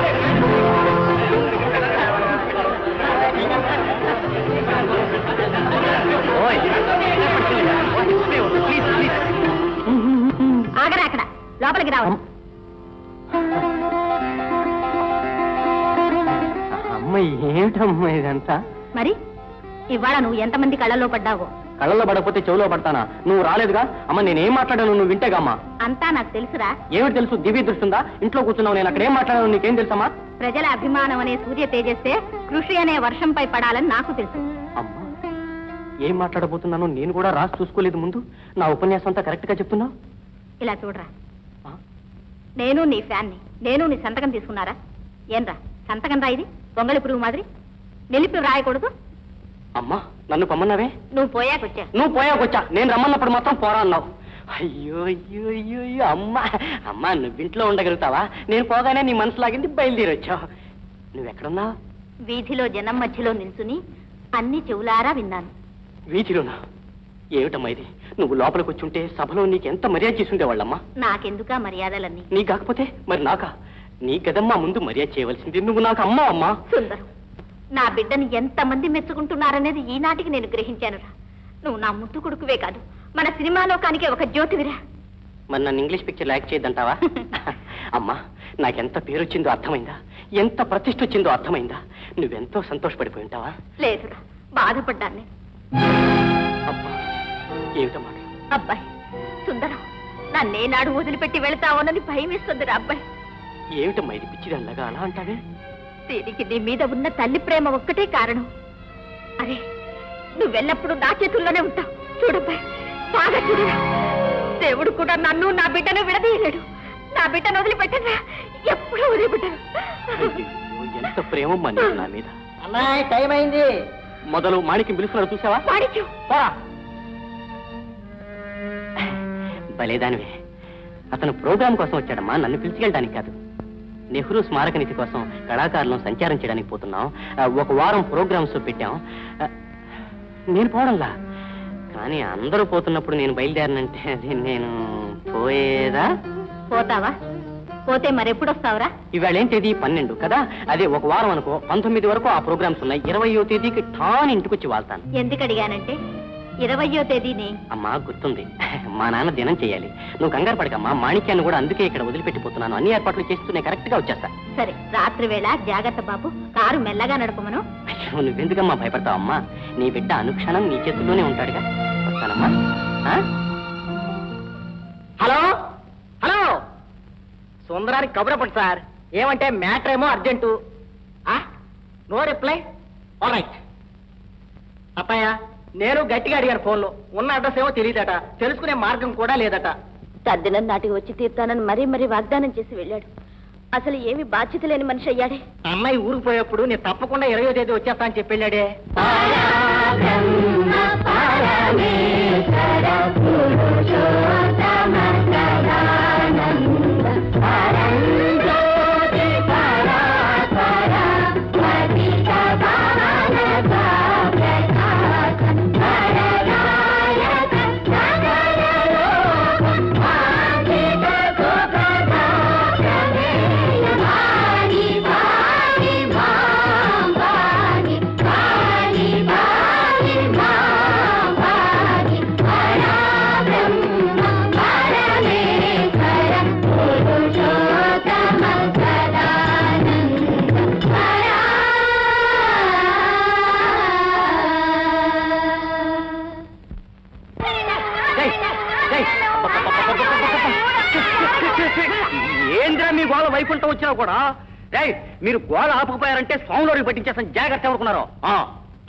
ఆగరా అక్కడ, లోపలికి రావు. అమ్మాయి ఏమిటమ్మా ఇదంతా? మరి ఇవాళ నువ్వు ఎంతమంది కళ్ళల్లో పడ్డావో. కళ్ళల్లో పడకపోతే చెవులో పడతానా? నువ్వు రాలేదుగా అమ్మ, నేనేం మాట్లాడాను నువ్వు వింటేగామ్మా. అంతా నాకు తెలుసురా. ఏమిటి తెలుసు? దివ్య దృష్టిందా? ఇంట్లో కూర్చున్నావు, నేను అక్కడ ఏం మాట్లాడాను నీకేం తెలుసమ్మా? ప్రజల అభిమానం అనే సూర్య తేజస్తే కృషి అనే వర్షంపై పడాలని నాకు తెలుసు. అమ్మా, ఏం మాట్లాడబోతున్నానో నేను కూడా రాసి చూసుకోలేదు ముందు. నా ఉపన్యాసం అంతా కరెక్ట్ గా చెప్తున్నావు. ఇలా చూడరా, నేను నీ ఫ్యాన్ని, నేను నీ సంతకం తీసుకున్నారా? ఏంరా సంతకం రా, ఇది పొంగలి పురుగు మాదిరి నిలిపి రాయకూడదు. అమ్మా, నన్ను పొమ్మన్నావే? నువ్వు పోయాకొచ్చా. నువ్వు పోయాకొచ్చా, నేను రమ్మన్నప్పుడు మాత్రం పోరా అన్నావు. అయ్యో అయ్యో అయ్యో అయ్యో అమ్మా అమ్మా, నువ్వింట్లో ఉండగలుగుతావా? నేను పోగానే నీ మనసు లాగింది, బయలుదేరి వచ్చావు. నువ్వెక్కడున్నావు? వీధిలో జనం మధ్యలో నిల్చుని అన్ని చెవులారా విన్నాను. వీధిలోనా? ఏమిటమ్మా ఇది? నువ్వు లోపలికి వచ్చుంటే సభలో నీకెంత మర్యాద చేసుండేవాళ్ళమ్మా. నాకెందుకా మర్యాదలన్నీ? నీ కాకపోతే మరి నాకా? నీ కదమ్మా ముందు మర్యాద చేయవలసింది. నువ్వు నాకు అమ్మా. అమ్మా సుందరం, నా బిడ్డని ఎంతమంది మెచ్చుకుంటున్నారనేది ఈనాటికి నేను గ్రహించానురా. నువ్వు నా ముద్దు కొడుకువే కాదు, మన సినిమా లోకానికి ఒక జ్యోతివిరా. మరి నన్ను ఇంగ్లీష్ పిక్చర్ యాక్ట్ చేయద్దంటావా? అమ్మా, నాకెంత పేరు వచ్చిందో అర్థమైందా? ఎంత ప్రతిష్ఠ వచ్చిందో అర్థమైందా? నువ్వెంతో సంతోషపడిపోయి ఉంటావా? లేదురా, బాధపడ్డాన్ని. అబ్బా, ఏమిటమ్మా? అబ్బాయి సుందరం, నన్నేనాడు వదిలిపెట్టి వెళతావోనని భయం ఇస్తుందిరా అబ్బాయి. ఏమిటమ్మా ఇది పిచ్చిదల్లగా అలా అంటావే? దీనికి నీ మీద ఉన్న తల్లి ప్రేమ ఒక్కటే కారణం. అరే, నువ్వెల్లప్పుడు నా చేతుల్లోనే ఉంటావు. చూడబ్బాయి, బాగా చూడరా. దేవుడు కూడా నన్ను నా బిడ్డను విడదీయలేడు. నా బిడ్డను వదిలిపెట్టరా, ఎప్పుడూ వదిలిపెట్టాను. ఎంత ప్రేమమ్మా నీకు నా మీద. అమ్మాయి టైం అయింది. మొదలు మాణిక్యం పిలుస్తున్నారు, చూసావా? మాణిక్యం, భలేదానివే. అతను ప్రోగ్రాం కోసం వచ్చాడమ్మా, నన్ను పిలిచికెళ్ళడానికి కాదు. నెహ్రూ స్మారక నిధి కోసం కళాకారులను సంచారం చేయడానికి పోతున్నాం. ఒక వారం ప్రోగ్రామ్స్ పెట్టాం. నేను పోవడంలా, కానీ అందరూ పోతున్నప్పుడు నేను బయలుదేరనంటే అది నేను పోయేదా? పోతావా? పోతే మరెప్పుడు వస్తావురా? ఇవాళ ఏం తేదీ? 12 కదా. అదే ఒక వారం అనుకో, 19 వరకు ఆ ప్రోగ్రామ్స్ ఉన్నాయి. 20వ తేదీకి ఠాన్ ఇంటికొచ్చి వాళ్తాను. ఎందుకు అడిగానంటే 20వ తేదీని అమ్మా గుర్తుంది, మా నాన్న దినం చేయాలి. నువ్వు కంగారు పడకమ్మా, మాణిక్యాన్ని కూడా అందుకే ఇక్కడ వదిలిపెట్టిపోతున్నాను. అన్ని ఏర్పాట్లు చేస్తూనే కరెక్ట్ గా వచ్చేస్తా. సరే, రాత్రి వేళ జాగ్రత్త బాబు, కారు మెల్లగా నడపమను. అయ్యో, నువ్వెందుకమ్మా భయపడతావమ్మా? నీ బిడ్డ అనుక్షణం నీ చేతుల్లోనే ఉంటాడుగా. వస్తానమ్మా. హలో హలో, సుందరానికి కబురపడు సార్. ఏమంటే మ్యాటర్ ఏమో urgent. No reply. All right. అప్పయ్య, నేను గట్టిగా అడిగాను ఫోన్లో. ఉన్న అడ్రస్ ఏమో తెలియదట, తెలుసుకునే మార్గం కూడా లేదట. తద్దినం నాటికి వచ్చి తీర్తానని మరీ మరీ వాగ్దానం చేసి వెళ్ళాడు. అసలు ఏమి బాధ్యత లేని మనిషి అయ్యాడే. అమ్మాయి ఊరికి పోయేప్పుడు నేను తప్పకుండా 20వ తేదీ వచ్చేస్తా అని చెప్పి వెళ్ళాడే. ఏంద్రా మీ గోళ వైకుంఠం వచ్చినా కూడా మీరు గోళ ఆపకపోయారంటే స్వామిలోకి పట్టించేస్తాను. జాగ్రత్త ఎవరుకున్నారో.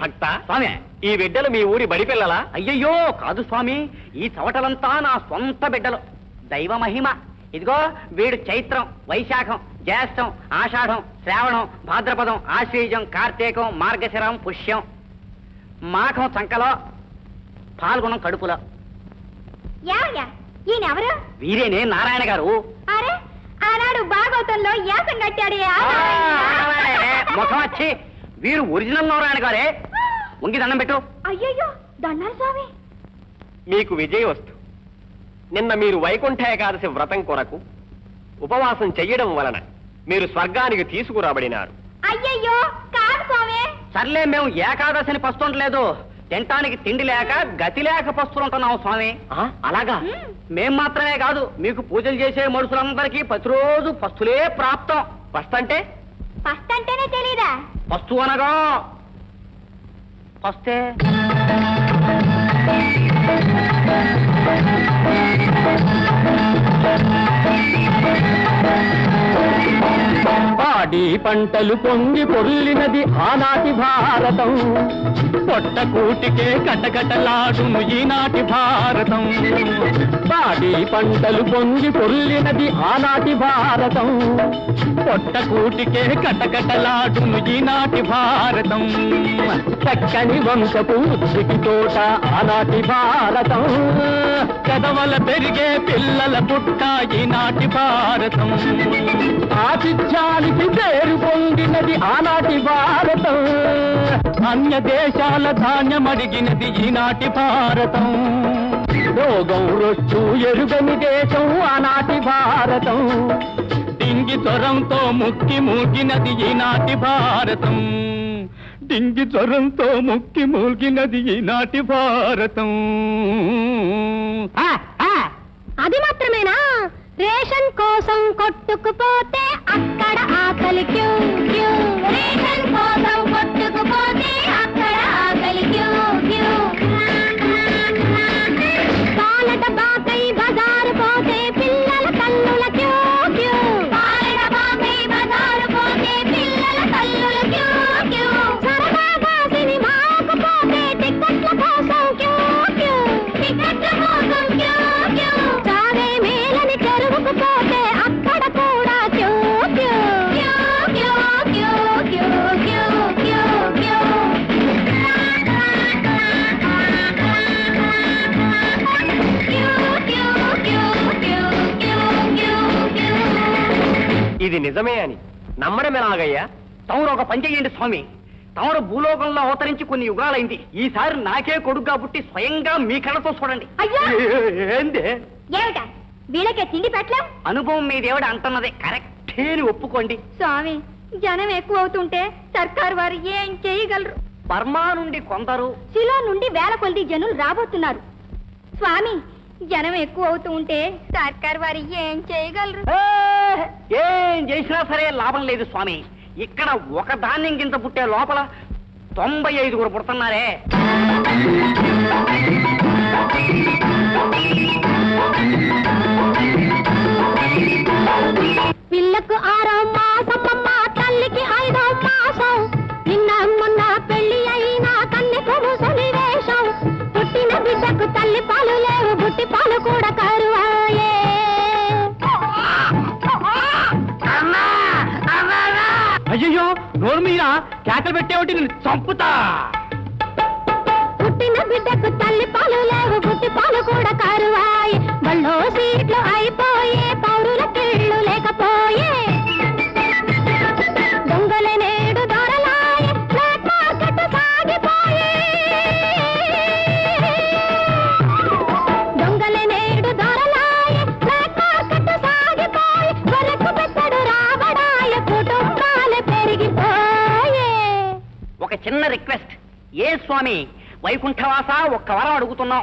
భక్త స్వామి, ఈ బిడ్డలు మీ ఊరి బడి పిల్లలా? అయ్యయ్యో కాదు స్వామి, ఈ చవటలంతా నా సొంత బిడ్డలు. దైవ మహిమ. ఇదిగో వీడు చైత్రం, వైశాఖం, జ్యేష్టం, ఆషాఢం, శ్రావణం, భాద్రపదం, ఆశ్వీజం, కార్తీకం, మార్గశిరం, పుష్యం, మాఘం చంకలో, పాల్గొనం కడుపులో. ఈయనెవరు? వీరేనే నారాయణ గారు. అరే, ఆనాడు భాగవతంలో యాసం కట్టాడు. ముఖం వచ్చి వీరు ఒరిజినల్ నారాయణ గారే. ఉంగి దండం పెట్టు. అయ్యయ్యో, దండాలి స్వామి. మీకు విజయవస్తు. నిన్న మీరు వైకుంఠ ఏకాదశి వ్రతం కొరకు ఉపవాసం చెయ్యడం వలన మీరు స్వర్గానికి తీసుకురాబడినారు. అయ్యయ్యో కాదు స్వామి. సర్లే, మేము ఏకాదశిని పస్తుంటలేదు, తినటానికి తిండి లేక గతి లేక పస్తుంటున్నాం స్వామి. అలాగా? మేం మాత్రమే కాదు, మీకు పూజలు చేసే మనుషులందరికీ ప్రతిరోజు పస్తులే ప్రాప్తం. పస్తంటే? పస్తంటేనే తెలీదా? పస్తు అనగా పస్తే పాడి పంటలు పొంగి పొర్లినది ఆనాటి భారతం, పొట్టకూటికే కటకటలాడును ఈనాటి భారతం. పాడి పంటలు పొంగి పొర్లినది ఆనాటి భారతం, పొట్టకూటికే కటకటలాడును ఈనాటి భారతం. చక్కని వంశపు ఉద్దికి తోట ఆనాటి భారతం, కదవల పెరిగే పిల్లల పుట్ట ఈనాటి భారతం. ఆతిథ్యానికి పేరు పొందినది ఆనాటి భారతం, అన్య దేశాల ధాన్యమడిగినది ఈనాటి భారతం. రోగం రొచ్చు ఎరుగని దేశం ఆనాటి భారతం, డింగి జ్వరంతో ముక్కి మూగినది ఈనాటి భారతం. డింగి జ్వరంతో ముక్కి మూగినది ఈనాటి భారతం. అది మాత్రమేనా? రేషన్ కోసం కొట్టుకుపోతే అక్కడ ఆకలి క్యూ క్యూ. రేషన్ కోసం కొట్టుకుపోతే అక్కడ ఆకలి క్యూ క్యూ. పాలట బాకై బజారు పోతే పిల్లల తల్లుల క్యూ క్యూ. పాలట బాకై బజారు పోతే పిల్లల తల్లుల క్యూ క్యూ. సరదాగా సినిమాకు పోతే టికెట్ల కోసం క్యూ క్యూ. టికెట్ల కోసం క్యూ క్యూ. చావే మేలని చెరువుకు పోతే అక్కడ కూడా queue queue queue queue queue queue queue queue queue. ఇది నిజమే అని నమ్మడం ఎలాగయ్యా? తమరు ఒక పని చెయ్యండి స్వామి. తమరు భూలోకంలో అవతరించి కొన్ని యుగాలైంది. ఈసారి నాకే కొడుగ్గా పుట్టి స్వయంగా మీ కళ్ళతో చూడండి. అయ్యో! ఏంది? ఏమిటా వీళ్ళకే తిండి పెట్టలేం? అనుభవం మీ దేవుడు అంటున్నదే కరెక్టే అని ఒప్పుకోండి. స్వామి, జనం ఎక్కువ అవుతుంటే సర్కారు వారు ఏం చేయగలరు? బర్మా నుండి కొందరు, శిలో నుండి వేల కొద్ది జనులు రాబోతున్నారు. స్వామి, జనం ఎక్కువ అవుతూ ఉంటే సర్కారు వారు ఏం చేయగలరు? ఏం చేసినా సరే లాభం లేదు స్వామి. ఇక్కడ ఒక ధాన్యం గింజ పుట్టే లోపల 95 పుడుతున్నారే. పిల్లకు 6వ మాసం అమ్మ, తల్లికి 5వ మాసం. నిన్న మొన్న పెళ్లి అయినా కన్నెకు ముసలి వేషం. పుట్టిన బిడ్డకు తల్లి పాలు లేవు, బుట్టి పాలు కూడా కరువాయే. అయ్యో నోరు మీరా కేకలు పెట్టేవాటి నేను చంపుతా. పుట్టిన బిడ్డకు తల్లి పాలు లేవు, బుట్టి పాలు కూడా కరువాయే. బళ్ళో సీట్లు అయిపోయే, పౌరుల కిళ్ళు లేకపోయే. దొంగల నేడు దొరలాయే, బ్లాక్ మార్కెట్ సాగిపోయే. దొంగల నేడు దొరలాయే, బ్లాక్ మార్కెట్ సాగిపోయే. వరకు పెద్దడు రాబడాయ, కుటుంబాలు పెరిగిపోయే. ఒక చిన్న రిక్వెస్ట్. ఏ స్వామి, వైకుంఠవాస ఒక్క వరం అడుగుతున్నాం.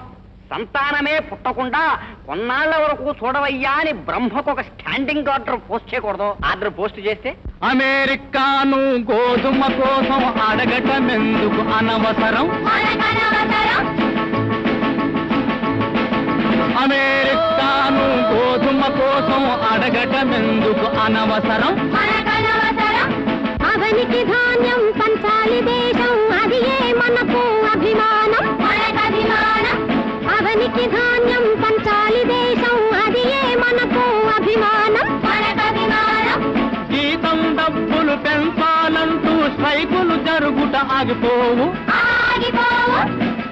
సంతానమే పుట్టకుండా కొన్నాళ్ల వరకు చూడవయ్యా అని బ్రహ్మకు ఒక స్టాండింగ్ ఆర్డర్ పోస్ట్ చేయకూడదు? ఆర్డర్ పోస్ట్ చేస్తే అమెరికాను గోధుమ కోసం అడగటమెందుకు అనవసరం? అమెరికాను గోధుమ కోసం అడగటమెందుకు అనవసరం? అవనికి ధాన్యం పంచాలి దేశం, అది ఏ మనకు అభిమానం. అవనికి ధాన్యం పంచాలి దేశం, అది ఏ మనకు అభిమానం. జీతం డబ్బులు పెంచాలంటూ స్ట్రైకులు జరుగుట ఆగిపోవు.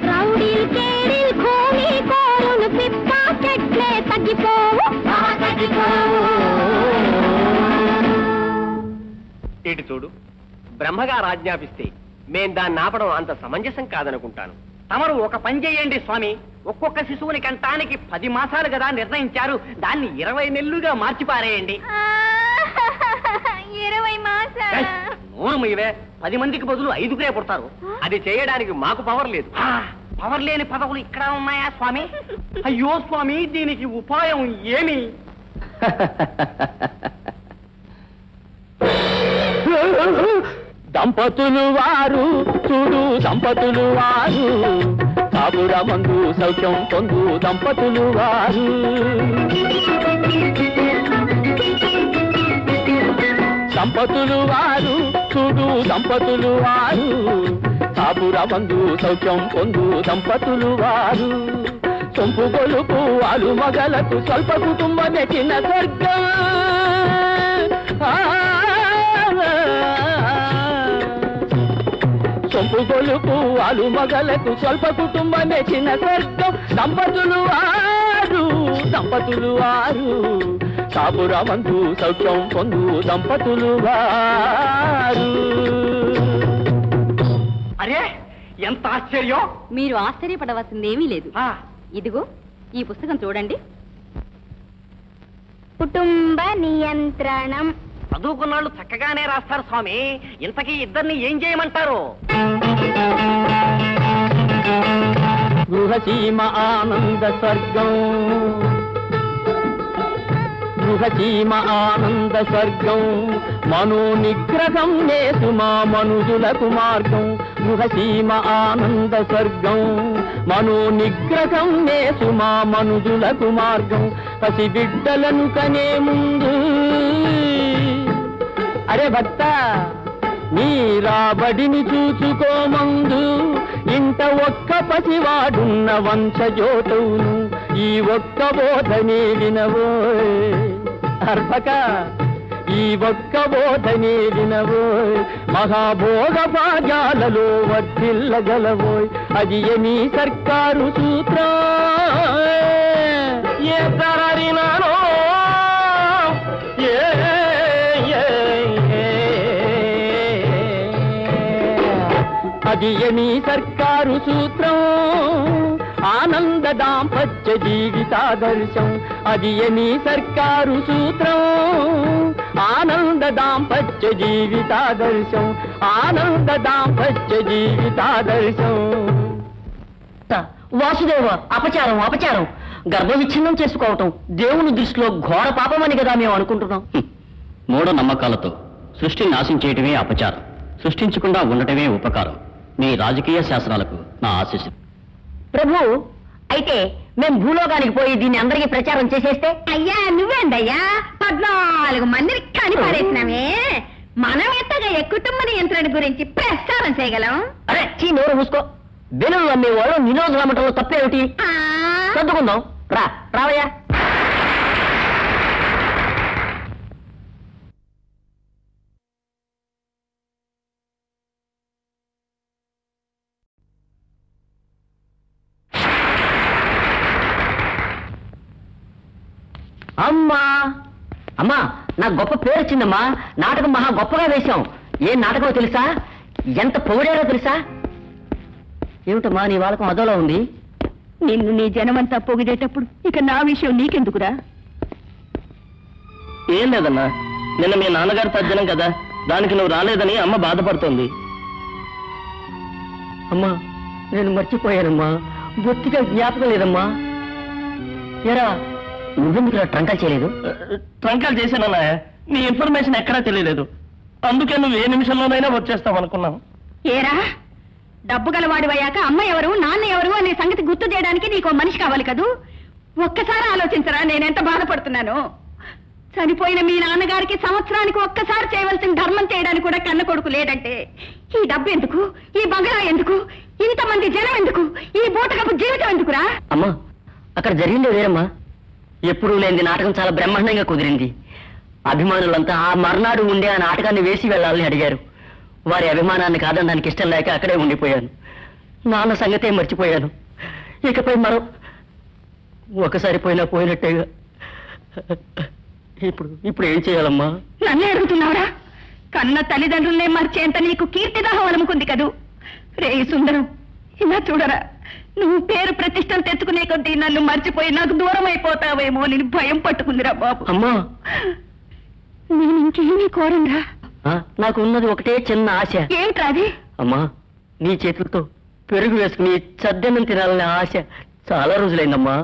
రౌడీలు కేడీలు ఖూనీ కోరులు పిప్పా చెట్లే తగ్గిపోవు. ఇటు చూడు, బ్రహ్మగారు ఆజ్ఞాపిస్తే మేం దాన్ని ఆపడం అంత సమంజసం కాదనుకుంటాను. తమరు ఒక పని చేయండి స్వామి. ఒక్కొక్క శిశువుని కంటానికి 10 మాసాలు కదా నిర్ణయించారు, దాన్ని 20 నెలలుగా మార్చిపారేయండి. 20 మాసాలు? నోరు మీవే, 10 మందికి బదులు 5గురే పుడతారు. అది చేయడానికి మాకు పవర్ లేదు. పవర్ లేని పదవులు ఇక్కడ ఉన్నాయా స్వామి? అయ్యో స్వామి, దీనికి ఉపాయం ఏమి? దంపతులు వారు చూడు, దంపతులు వారు కాపురమందు సౌఖ్యం పొందు దంపతులు వారు. దంపతులు వారు చూడు, దంపతులు వారు కాపురమందు సౌఖ్యం పొందు దంపతులు వారు. సొంపు గొలుపు వాలు మగలకు స్వల్ప కుటుంబమే చిన్న స్వర్గం. సొంపు గొలుపు వాలు మగలకు స్వల్ప కుటుంబమే చిన్న స్వర్గం. దంపతులు వారు, దంపతులు వారు కాపురమందు సౌఖ్యం పొందు దంపతులు వారు. అరే ఎంత ఆశ్చర్యం! మీరు ఆశ్చర్యపడవలసిందేమీ లేదు. ఇదిగో ఈ పుస్తకం చూడండి. కుటుంబ నియంత్రణం. చదువుకున్నాళ్ళు చక్కగానే రాస్తారు స్వామి. ఇంతకీ ఇద్దరిని ఏం చేయమంటారు? గృహసీమ ఆనంద స్వర్గం, గృహసీమ ఆనంద స్వర్గం. మనో నిగ్రహం నేసుమా మనుజులకు మార్గం. గృహసీమ ఆనంద స్వర్గం, మనో నిగ్రహం నేసుమా మనుజులకు మార్గం. పసి బిడ్డలను కనే ముందు అరే భక్త నీ రాబడిని చూసుకోమందు. ఇంట ఒక్క పసివాడున్న వంశజోతవును ఈ ఒక్క బోధనే వినవోయ్. అర్భక ఈ ఒక్క బోధనే వినవోయ్. మహాభోగ భాగ్యాలలో వర్ధిల్లగలవోయ్. అది నీ సర్కారు సూత్రం. ఏ తరరినానో అది నీ సర్కారు సూత్రం. ఆనంద దాంపత్య జీవితాదర్శం. అది నీ సర్కారు సూత్రం. ఆనంద దాంపత్య జీవితాదర్శం. ఆనంద దాంపత్య జీవితాదర్శం. వాసుదేవ, అపచారం అపచారం. గర్భ విచ్ఛిన్నం చేసుకోవటం దేవుని దృష్టిలో ఘోర పాపమని కదా మేము అనుకుంటున్నాం. మూఢ నమ్మకాలతో సృష్టిని నాశించేయటమే అపచారం, సృష్టించకుండా ఉండటమే ఉపకారం. మీ రాజకీయ శాస్త్రాలకు నా ఆశీస్సు. ప్రభు, అయితే మేము భూలోకానికి పోయి దీన్ని అందరికీ ప్రచారం చేసేస్తే? అయ్యా నువ్వేందయ్యా, 14 మందిని కనిపారేసినామే. మనం ఎంతగా కుటుంబ నియంత్రణ గురించి ప్రచారం చేయగలం? అరే చీ, నోరు మూసుకో. వెనులు అమ్మేవాళ్ళు నిరోధులు అమ్మటంలో తప్పేమిటి? సర్దుకుందాం. రావయ్యా. అమ్మా అమ్మా, నాకు గొప్ప పేరు వచ్చిందమ్మా. నాటకం మహా గొప్పగా వేశాం. ఏం నాటకమో తెలుసా? ఎంత పొగిడారో తెలుసా? ఏమిటమ్మా నీ వాళ్ళకం అదోలా ఉంది? నిన్ను నీ జనమంతా పొగిడేటప్పుడు ఇక నా విషయం నీకెందుకురా? ఏం లేదన్నా, నిన్న మీ నాన్నగారు తజ్జనం కదా, దానికి నువ్వు రాలేదని అమ్మ బాధపడుతోంది. అమ్మా నేను మర్చిపోయానమ్మా, బొత్తిగా జ్ఞాపకం లేదమ్మా. ఎరా నువ్వెందుకు ట్రంకాలు చేయలేదు? ట్రంకాలు చేశానన్నా, నీ ఇన్ఫర్మేషన్ ఎక్కడా తెలియలేదు. అందుకే నువ్వు ఏ నిమిషంలోనైనా వచ్చేస్తావు అనుకున్నాను. ఏరా, డబ్బు గలవాడివయ్యాక అమ్మ ఎవరు నాన్న ఎవరు అనే సంగతి గుర్తు చేయడానికి నీకు మనిషి కావాలి కదూ. ఒక్కసారి ఆలోచించరా నేనెంత బాధపడుతున్నాను. చనిపోయిన మీ నాన్నగారికి సంవత్సరానికి ఒక్కసారి చేయవలసిన ధర్మం చేయడానికి కూడా కన్న కొడుకు లేదంటే ఈ డబ్బు ఎందుకు, ఈ బంగళా ఎందుకు, ఇంతమంది జనం ఎందుకు, ఈ బూటకపు జీవితం ఎందుకురా? అమ్మా అక్కడ జరిగిందే వేరమ్మా. ఎప్పుడూ లేని నాటకం చాలా బ్రహ్మాండంగా కుదిరింది. అభిమానులంతా ఆ మర్నాడు ఉండే ఆ నాటకాన్ని వేసి వెళ్ళాలని అడిగారు. వారి అభిమానాన్ని కాదనడానికి ఇష్టం లేక అక్కడే ఉండిపోయాను. నాన్న సంగతే మర్చిపోయాను. ఇకపై మరో ఒకసారి పోయినా పోయినట్టేగా. ఇప్పుడు ఏం చేయాలమ్మా? నన్నే అడుగుతున్నావురా? కన్న తల్లిదండ్రులనే మర్చేంత నీకు కీర్తిదాహం అలుముకుంది కదూ. రే సుందరం, ఇలా చూడరా, నువ్వు పేరు ప్రతిష్టలు తెచ్చుకునే కొద్దీ నన్ను మర్చిపోయి నాకు దూరం అయిపోతావేమో నేను భయం పట్టుకుందిరా బాబు. అమ్మా, నేను ఇంకేమీ కోరంరా. నాకు ఉన్నది ఒకటే చిన్న ఆశ. ఏమిట్రా అది? అమ్మా, నీ చేతులతో పెరుగు వేసుకుని సద్దన్నం తినాలనే ఆశ చాలా రోజులైందమ్మా.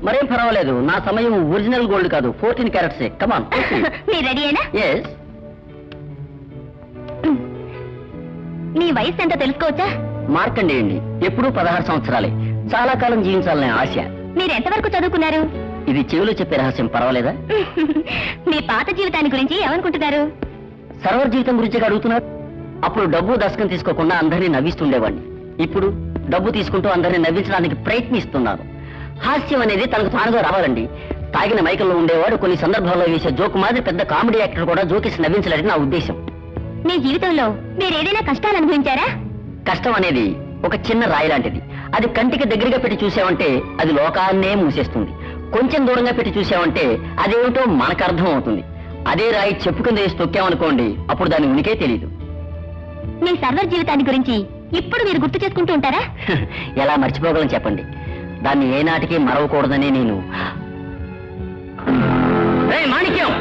మరేం పర్వాలేదు, నా సమయం ఒరిజినల్ గోల్డ్ కాదు, 14 క్యారెట్స్. కమాన్. నీ రెడీ అయినా? ఎస్. నీ వయసు ఎంతో తెలుసుకోవచ్చా? మార్కండేయండి, ఎప్పుడూ 16 సంవత్సరాలే. చాలా కాలం జీవించాలనే ఆశ. మీరు ఎంతవరకు చదువుకున్నారు? ఇది చెవిలో చెప్పే రహస్యం, పర్వాలేదా? మీ పాత జీవితాన్ని గురించి ఏమనుకుంటున్నారు? సర్వర్ జీవితం గురించి అడుగుతున్నారు. అప్పుడు డబ్బు దశకం తీసుకోకుండా అందరినీ నవ్విస్తుండేవాడిని. ఇప్పుడు డబ్బు తీసుకుంటూ అందరినీ నవ్వించడానికి ప్రయత్నిస్తున్నాను. హాస్యం అనేది తనకు తానుగా రావాలండి. తాగిన మైకల్లో ఉండేవాడు కొన్ని సందర్భాల్లో వేసే జోకు మాదిరి పెద్ద కామెడీ యాక్టర్ కూడా జోకేసి నవ్వించలేదని నా ఉద్దేశం. మీ జీవితంలో మీరు ఏదైనా కష్టాలు అనుభవించారా? కష్టం అనేది ఒక చిన్న రాయి లాంటిది. అది కంటికి దగ్గరగా పెట్టి చూసామంటే అది లోకాన్నే మూసేస్తుంది. కొంచెం దూరంగా పెట్టి చూసామంటే అదేమిటో మనకు అర్థం అవుతుంది. అదే రాయి చెప్పు కింద వేసి తొక్కామనుకోండి, అప్పుడు దాని ఉనికే తెలియదు. మీ సర్వర్ జీవితాన్ని గురించి ఇప్పుడు మీరు గుర్తు చేసుకుంటూ ఉంటారా? ఎలా మర్చిపోగలను చెప్పండి. దాన్ని ఏనాటికి మరవకూడదని నేను. మాణిక్యం,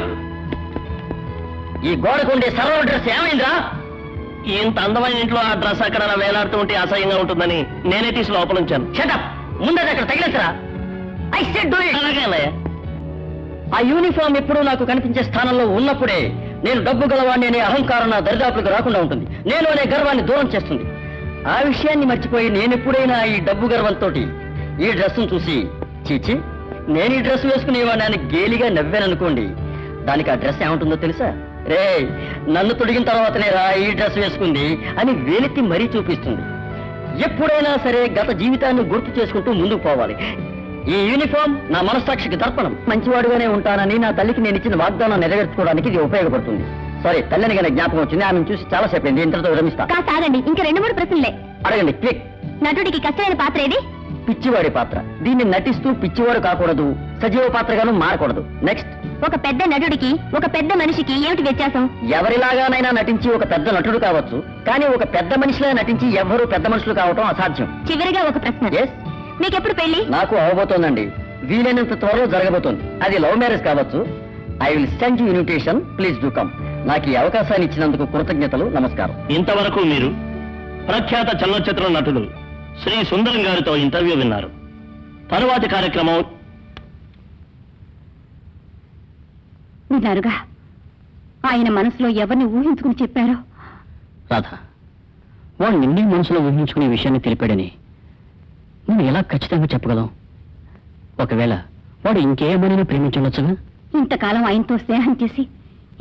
ఈ గోడకుండే సర్వర్ డ్రెస్ ఏమైందిరా? ఇంత అందమైన ఇంట్లో ఆ డ్రెస్ అక్కడ వేలాడుతూ ఉంటే అసహ్యంగా ఉంటుందని నేనే తీసి లోపల ఉంచాను. షటప్, ముందది అక్కడ తగిలేసరా. I said do it. అలాగే అన్నయ్య. ఆ యూనిఫామ్ ఎప్పుడూ నాకు కనిపించే స్థానంలో ఉన్నప్పుడే నేను డబ్బు గలవాడిని అనే అహంకారం నా దరిదాపులకు రాకుండా ఉంటుంది. నేను అనే గర్వాన్ని దూరం చేస్తుంది. ఆ విషయాన్ని మర్చిపోయి నేనెప్పుడైనా ఈ డబ్బు గర్వంతో ఈ డ్రెస్సును చూసి చీచి నేను ఈ డ్రెస్ వేసుకునేవాడిని గేలిగా నవ్వాననుకోండి, దానికి ఆ డ్రెస్ ఏముంటుందో తెలుసా? రే, నన్ను తొడిగిన తర్వాతనే రా ఈ డ్రెస్ వేసుకుంది అని వేలెత్తి మరీ చూపిస్తుంది. ఎప్పుడైనా సరే గత జీవితాన్ని గుర్తు చేసుకుంటూ ముందుకు పోవాలి. ఈ యూనిఫామ్ నా మనస్సాక్షికి దర్పణం. మంచివాడుగానే ఉంటానని నా తల్లికి నేను ఇచ్చిన వాగ్దానం నెరవేర్చుకోవడానికి ఇది ఉపయోగపడుతుంది. సారీ, తల్లిని కానీ జ్ఞాపకం వచ్చింది. ఆమెను చూసి చాలా సేపు అయింది. ఇంతటితో విరమిస్తా. కాదండి, ఇంకా 2-3 ప్రశ్నలే. అడగండి, క్లిక్. నటుడికి కష్టమైన పాత్ర ఏది? పిచ్చివాడి పాత్ర. దీన్ని నటిస్తూ పిచ్చివాడు కాకూడదు, సజీవ పాత్రగాను మారకూడదు. నెక్స్ట్. ఒక పెద్ద నటుడికి ఒక పెద్ద మనిషికి ఏమిటి వ్యత్యాసం? ఎవరిలాగానైనా నటించి ఒక పెద్ద నటుడు కావచ్చు, కానీ ఒక పెద్ద మనిషిలా నటించి ఎవ్వరూ పెద్ద మనుషులు కావటం అసాధ్యం. చివరిగా ఒక ప్రశ్న. ఎస్. మీకెప్పుడు పెళ్లి? నాకు అవబోతోందండి. వీలైనంత త్వరలో జరగబోతోంది. అది లవ్ మ్యారేజ్ కావచ్చు. I will send you invitation. Please do come. నాకు ఈ అవకాశాన్ని ఇచ్చినందుకు కృతజ్ఞతలు. నమస్కారం. ఇంతవరకు మీరు ప్రఖ్యాత చలనచిత్ర నటుడు శ్రీ సుందరం గారితో ఇంటర్వ్యూ విన్నారు. తరువాతి కార్యక్రమం విన్నారుగా, ఆయన మనసులో ఎవరిని ఊహించుకుని చెప్పారో. రాధ, వాడు నిన్నే మనసులో ఊహించుకునే విషయాన్ని తెలిపాడని నువ్వు ఎలా ఖచ్చితంగా చెప్పగలం? ఒకవేళ వాడు ఇంకేమని ప్రేమించవచ్చుగా? ఇంతకాలం ఆయనతో స్నేహం చేసి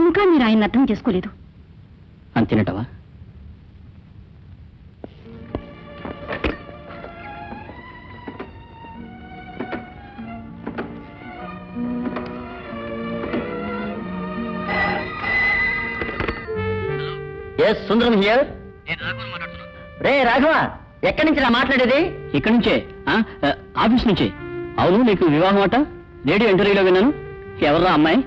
ఇంకా మీరు ఆయన అర్థం చేసుకోలేదు. అంతేనటవా? Yes, Sundaram here. రే రాఘవ, ఎక్కడి నుంచి నా మాట్లాడేది? ఇక్కడి నుంచే, ఆఫీస్ నుంచి. అవును, నీకు వివాహం అట రేడియో ఇంటర్వ్యూలో విన్నాను. ఎవర్రా అమ్మాయి?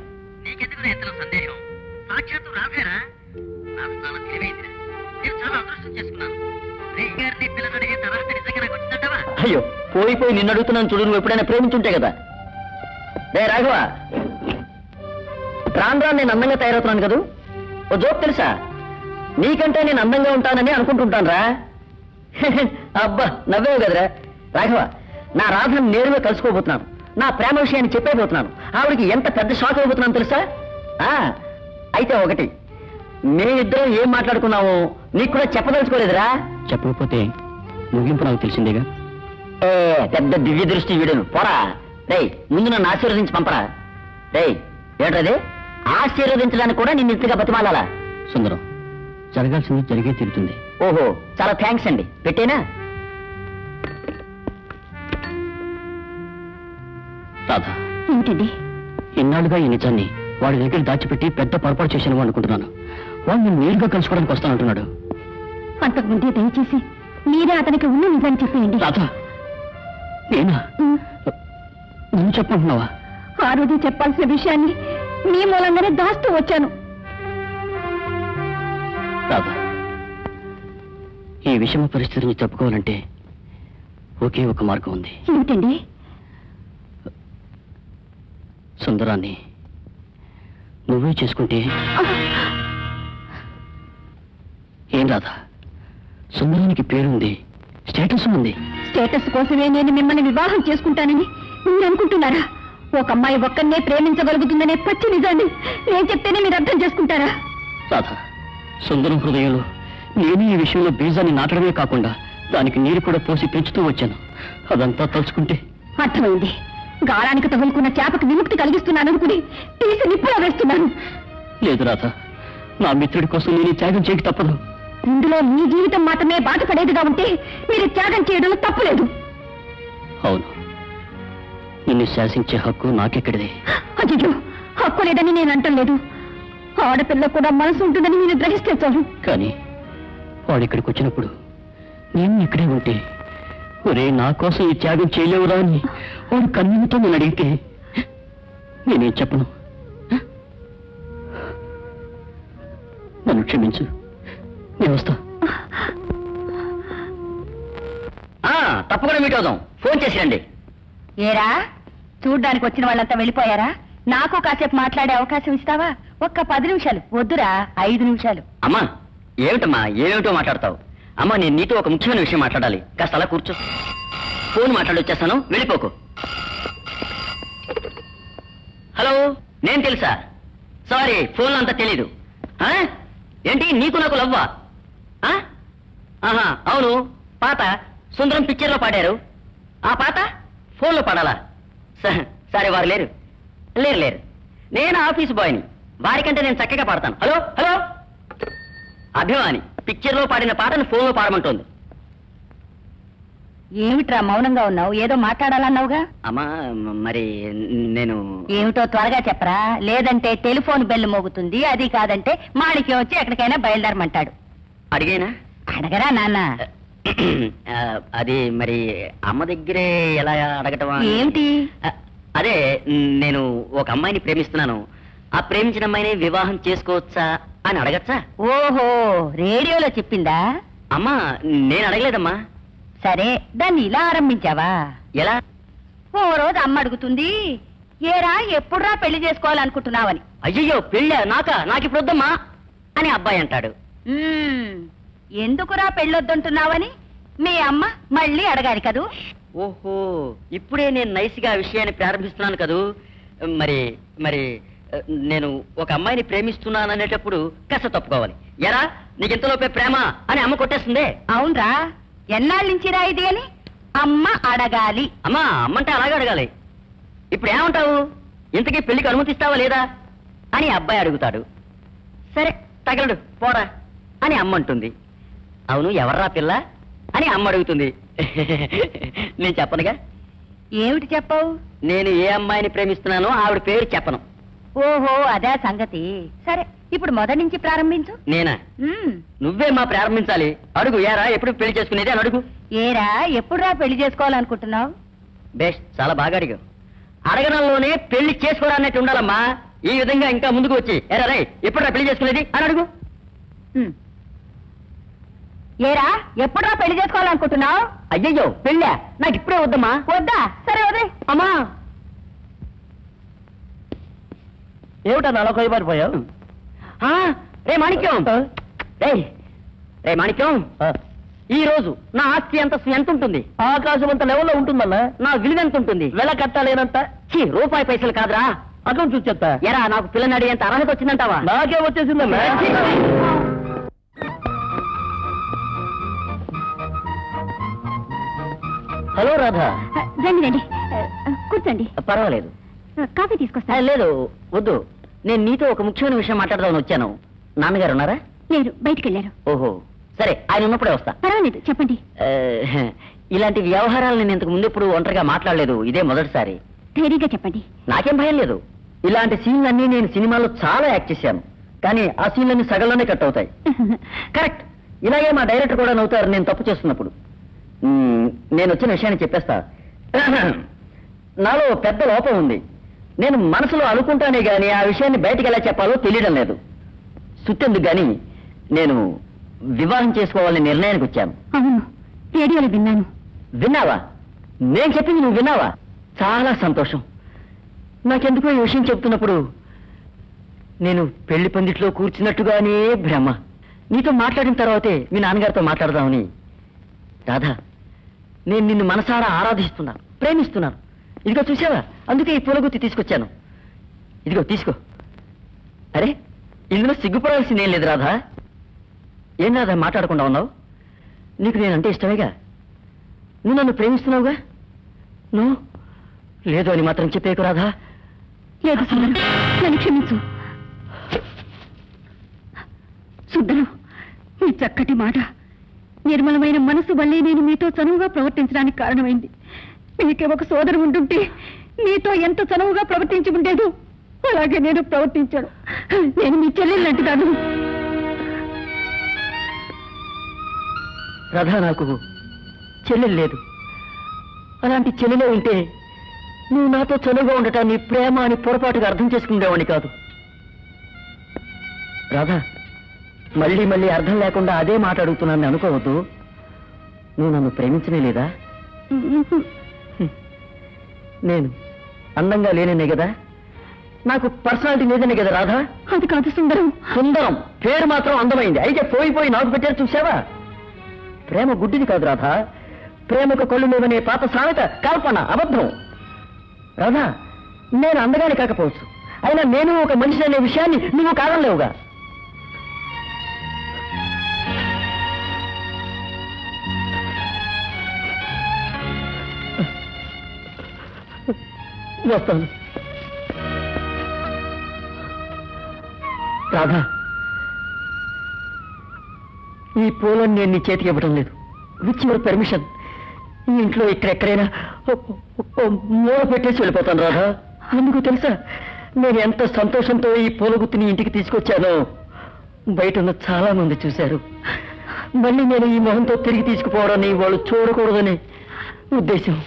అయ్యో, పోయి నిన్ను అడుగుతున్నాను చూడు. నువ్వు ఎప్పుడైనా ప్రేమించుంటే కదా. రే రాఘవ, రాను నేను అందంగా తయారవుతున్నాను కదా. ఓ జోక్ తెలుసా? నీకంటే నేను అందంగా ఉంటానని అనుకుంటుంటాను రా. అబ్బా, నవ్వేవు కదరా. రాఘవ, నా రాధను నేరుగా కలుసుకోబోతున్నాను. నా ప్రేమ విషయాన్ని చెప్పేబోతున్నాను. ఆవిడికి ఎంత పెద్ద షాక్ అయిపోతున్నాను తెలుసా? అయితే ఒకటి, మేమిద్దరం ఏం మాట్లాడుకున్నామో నీకు కూడా చెప్పదలుచుకోలేదురా. చెప్పకపోతే ముగింపు నాకు తెలిసిందేగా. పెద్ద దివ్య దృష్టి వీడును పోరా. రే, ముందు నన్ను ఆశీర్వదించి పంపరా. రే, ఏంటది? ఆశీర్వదించడానికి కూడా నిన్ను ఇంతగా బతిమాలాలా? సుందరం, జరగాల్సింది జరిగే తీరుతుంది. ఓహో, చాలా థ్యాంక్స్ అండి. పెట్టేనా? రాధా, ఏంటండి? ఇన్నాళ్ళుగా ఈ నిజాన్ని వాడి దగ్గర దాచిపెట్టి పెద్ద పొరపాటు చేశాను అనుకుంటున్నాను. వాడు నేను నేరుగా కలుసుకోవడానికి వస్తానంటున్నాడు. అంతకుముందే దయచేసి మీరే అతనికి ఉన్న నిజాన్ని చెప్పేయండి. రాధా, నేనా? నువ్వు చెప్పంటున్నావా? ఆ రోజు చెప్పాల్సిన విషయాన్ని మీ మూలంగానే దాస్తూ వచ్చాను. రాధా, ఈ విషమ పరిస్థితిని చెప్పుకోవాలంటే ఒకే ఒక మార్గం ఉంది. ఏమిటండి? సుందరాన్ని నువ్వే చేసుకుంటే. ఏం రాధా, సుందరానికి పేరుంది, స్టేటస్ ఉంది. స్టేటస్ కోసమే నేను మిమ్మల్ని వివాహం చేసుకుంటానని మీరు అనుకుంటున్నారా? ఒక అమ్మాయి ఒక్కనే ప్రేమించగలుగుతుందనే పచ్చి నిజాన్ని నేను చెప్తేనే మీరు అర్థం చేసుకుంటారా? రాధా, సుందరం హృదయంలో నేను ఈ విషయంలో బీజాన్ని నాటడమే కాకుండా దానికి నీరు కూడా పోసి పెంచుతూ వచ్చాను. అదంతా తలుచుకుంటే. అర్థమైంది. గాలానికి తగులుకున్న చేపకు విముక్తి కలిగిస్తున్నాను అనుకుని తీసి నిప్పులో వేస్తున్నాను. లేదు రాధా, నా మిత్రుడి కోసం నేను త్యాగం చేయక తప్పదు. ఇందులో మీ జీవితం మాత్రమే బాధపడేదిగా ఉంటే మీరు త్యాగం చేయడం తప్పులేదు. అవును, నిన్ను శాసించే హక్కు నాకెక్కడిదే. అయ్యో, హక్కు లేదని నేను అంటలేదు. ఆడపిల్ల కూడా మనసు ఉంటుందని మీరు గ్రహిస్తే చాలు. కానీ వాడు ఇక్కడికి వచ్చినప్పుడు నేను ఇక్కడే ఉంటే, ఒరే నా కోసం ఈ త్యాగం చేయలేవురా అని వాడు కన్నీళ్లతో నేను అడిగితే నేనేం చెప్పను? నన్ను క్షమించు, నేను వస్తా. తప్పకుండా మీట్ అవుదాం. ఫోన్ చేసిరండి. ఏరా, చూడ్డానికి వచ్చిన వాళ్ళంతా వెళ్ళిపోయారా? నాకు కాసేపు మాట్లాడే అవకాశం ఇస్తావా? ఒక్క 10 నిమిషాలు. వద్దురా, 5 నిమిషాలు. అమ్మా, ఏమిటమ్మా ఏమిటో మాట్లాడతావు? అమ్మా, నేను నీతో ఒక ముఖ్యమైన విషయం మాట్లాడాలి. కాస్త అలా కూర్చో. ఫోన్ మాట్లాడి వచ్చేస్తాను, వెళ్ళిపోకు. హలో, నేను తెలుసా? సారీ, ఫోన్లో అంతా తెలీదు. ఏంటి, నీకు నాకు లవ్వా? ఆహా, అవును. పాట సుందరం పిక్చర్లో పాడారు. ఆ పాట ఫోన్లో పాడాలా? సరే, వారు లేరు. లేరు. నేను ఆఫీస్ బాయ్ని. వారికంటే నేను చక్కగా పాడతాను. హలో హలో, అభిమాని పిక్చర్లో పాడిన పాటను ఫోన్లో పాడమంటోంది. ఏమిట్రా మౌనంగా ఉన్నావు? ఏదో మాట్లాడాలన్నావుగా? అమ్మా, మరి నేను ఏమిటో త్వరగా చెప్పరా, లేదంటే టెలిఫోన్ బెల్ మోగుతుంది. అది కాదంటే మాణిక్యం వచ్చి ఎక్కడికైనా బయలుదేరమంటాడు. అడిగేనా? అడగరా నాన్న. అది మరి అమ్మ దగ్గరే ఎలా అడగటమా? ఏమిటి? అదే, నేను ఒక అమ్మాయిని ప్రేమిస్తున్నాను. ఆ ప్రేమించిన అమ్మాయిని వివాహం చేసుకోవచ్చా అని అడగచ్చా? ఓహో, రేడియోలో చెప్పిందా? అమ్మా, నేను అడగలేదమ్మా. సరే, దాన్ని ఇలా ఆరంభించావా? ఎలా? ఓ రోజు అమ్మ అడుగుతుంది, ఏరా ఎప్పుడురా పెళ్లి చేసుకోవాలనుకుంటున్నావని. అయ్యయ్యో, పెళ్ళా? నాకిప్పుడు వద్దమ్మా అని అబ్బాయి అంటాడు. ఎందుకురా పెళ్ళొద్దంటున్నావని మీ అమ్మ మళ్ళీ అడగాలి కదూ. ఓహో, ఇప్పుడే నేను నైస్గా ఆ విషయాన్ని ప్రారంభిస్తున్నాను కదూ. మరి మరి నేను ఒక అమ్మాయిని ప్రేమిస్తున్నాను అనేటప్పుడు కాస్త తప్పుకోవాలి. ఎరా, నీకెంతలోపే ప్రేమ అని అమ్మ కొట్టేస్తుంది. అవునరా, ఎన్నాళ్ళ నుంచిరా ఇది అని అమ్మ అడగాలి. అమ్మా, అమ్మంటే అలాగే అడగాలి. ఇప్పుడు ఏమంటావు? ఇంతకీ పెళ్లికి అనుమతిస్తావా లేదా అని అబ్బాయి అడుగుతాడు. సరే, తగలడు పోరా అని అమ్మ అంటుంది. అవును, ఎవర్రా పిల్ల అని అమ్మ అడుగుతుంది. నేను చెప్పనుగా. ఏమిటి చెప్పవు? నేను ఏ అమ్మాయిని ప్రేమిస్తున్నానో ఆవిడ పేరు చెప్పను. ఓహో, అదే సంగతి. సరే, ఇప్పుడు మొదటి నుంచి ప్రారంభించు. నేనా? నువ్వే మా ప్రారంభించాలి. అడుగు. ఏరా, ఎప్పుడు పెళ్లి చేసుకునేది అని అడుగు. ఏరా, ఎప్పుడురా పెళ్లి చేసుకోవాలనుకుంటున్నావు? బెస్ట్, చాలా బాగా అడిగావు. అడగడంలోనే పెళ్లి చేసుకోవడానికి ఉండాలమ్మా. ఈ విధంగా ఇంకా ముందుకు వచ్చి ఏరా రై ఎప్పుడురా పెళ్లి చేసుకునేది అని అడుగు. ఏరా, ఎప్పుడురా పెళ్లి చేసుకోవాలనుకుంటున్నావు? అయ్యయ్యో, పెళ్ళా? నాకు ఇప్పుడే వద్దమ్మా. వద్దా? సరే, వదే. అమ్మా, ఏమిటా నాలో కొయ్యబారిపోయావు? రే మాణిక్యం, రే మాణిక్యం, ఈ రోజు నా ఆస్తి అంతస్తు ఎంత ఉంటుంది? ఆకాశం అంత లెవెల్లో ఉంటుందన్నా. నా విలువ ఎంత ఉంటుంది? వెల కట్టాలేనంత. రూపాయి పైసలు కాదురా. అకౌంట్ చూసి చెప్తా. ఎరా, నాకు పిల్లని అడిగేంత అర్హత వచ్చిందంటావా? నాకే వచ్చేసిందన్నా. హలో రాధా. రండి రండి, కూర్చోండి. పర్వాలేదు. కాఫీ తీసుకొస్తా. లేదు, వద్దు. నేను నీతో ఒక ముఖ్యమైన విషయం మాట్లాడదామని వచ్చాను. నాన్నగారు ఉన్నారా? లేరు, బయటికి వెళ్ళారు. ఓహో, సరే, ఆయన ఉన్నప్పుడే వస్తా. పర్వాలేదు, చెప్పండి. ఇలాంటి వ్యవహారాలు నేను ఇంతకు ముందు ఎప్పుడు ఒంటరిగా మాట్లాడలేదు. ఇదే మొదటిసారి. ధైర్యంగా చెప్పండి. నాకేం భయం లేదు. ఇలాంటి సీన్లన్నీ నేను సినిమాలో చాలా యాక్ట్ చేశాను. కానీ ఆ సీన్లన్నీ సగంలోనే కట్ అవుతాయి. కరెక్ట్. ఇలాగే మా డైరెక్టర్ కూడా నవ్వుతారు నేను తప్పు చేస్తున్నప్పుడు. నేను వచ్చిన విషయాన్ని చెప్పేస్తా. నాలో పెద్ద లోపం ఉంది. నేను మనసులో అనుకుంటానే గాని ఆ విషయాన్ని బయటికి ఎలా చెప్పాలో తెలియడం లేదు. సుత్తెందుకు గాని నేను వివాహం చేసుకోవాలని నిర్ణయానికి వచ్చాను. అవును, రేడియోలో విన్నాను. విన్నావా? నేను చెప్పింది నువ్వు విన్నావా? చాలా సంతోషం. నాకెందుకో ఈ విషయం చెప్తున్నప్పుడు నేను పెళ్లి పందిట్లో కూర్చున్నట్టుగానే భ్రమ. నీతో మాట్లాడిన తర్వాతే మీ నాన్నగారితో మాట్లాడదామని. రాధా, నేను నిన్ను మనసారా ఆరాధిస్తున్నాను, ప్రేమిస్తున్నాను. ఇదిగో చూసావా, అందుకే ఈ పూలగుత్తి తీసుకొచ్చాను. ఇదిగో తీసుకో. అరే, ఇందులో సిగ్గుపడాల్సిందేం లేదు రాధా. ఏం రాధా మాట్లాడకుండా ఉన్నావు? నీకు నేనంటే ఇష్టమేగా. నువ్వు నన్ను ప్రేమిస్తున్నావుగా? నువ్వు లేదు అని మాత్రం చెప్పేకు రాధా. లేదు సుందరం, నన్ను క్షమించు. సుందరం, మీ చక్కటి మాట, నిర్మలమైన మనసు వల్లే నేను మీతో చనువుగా ప్రవర్తించడానికి కారణమైంది. మీకే ఒక సోదరు ఉంటుంటే మీతో ఎంత చనువుగా ప్రవర్తించి ఉండేదో అలాగే నేను ప్రవర్తించాను. నేను మీ చెల్లెళ్ళంటి కాదు. రాధా, నాకు చెల్లెలు లేదు. అలాంటి చెల్లెలే ఉంటే నువ్వు నాతో చనువుగా ఉండటాన్ని ప్రేమ అని పొరపాటుగా అర్థం చేసుకునేవాడిని కాదు. రాధా, మళ్ళీ మళ్ళీ అర్థం లేకుండా అదే మాట అడుగుతున్నాను అనుకోవద్దు. నువ్వు నన్ను ప్రేమించనే లేదా? నేను అందంగా లేనే కదా? నాకు పర్సనాలిటీ లేదనే కదా రాధా? అది కాదు సుందరం. సుందరం పేరు మాత్రం అందమైంది, అయితే పోయి నాకు పెట్టారు చూసావా? ప్రేమ గుడ్డిది కాదు రాధా. ప్రేమకు కళ్ళు లేవనే పాత సామెత కల్పన, అబద్ధం. రాధా, నేను అందగానే కాకపోవచ్చు, అయినా నేను ఒక మనిషి అనే విషయాన్ని నువ్వు కాదనలేవుగా. వస్తాను రాధా. ఈ పూలను నేను నీ చేతికి ఇవ్వడం లేదు. విత్ యువర్ పర్మిషన్ ఈ ఇంట్లో ఇక్కడెక్కడైనా మూల పెట్టేసి వెళ్ళిపోతాను రాధా. అందుకు తెలుసా, నేను ఎంత సంతోషంతో ఈ పూల గుత్తిని ఇంటికి తీసుకొచ్చానో బయట ఉన్న చాలా మంది చూశారు. మళ్ళీ నేను ఈ మొహంతో తిరిగి తీసుకుపోవడాన్ని వాళ్ళు చూడకూడదని ఉద్దేశం.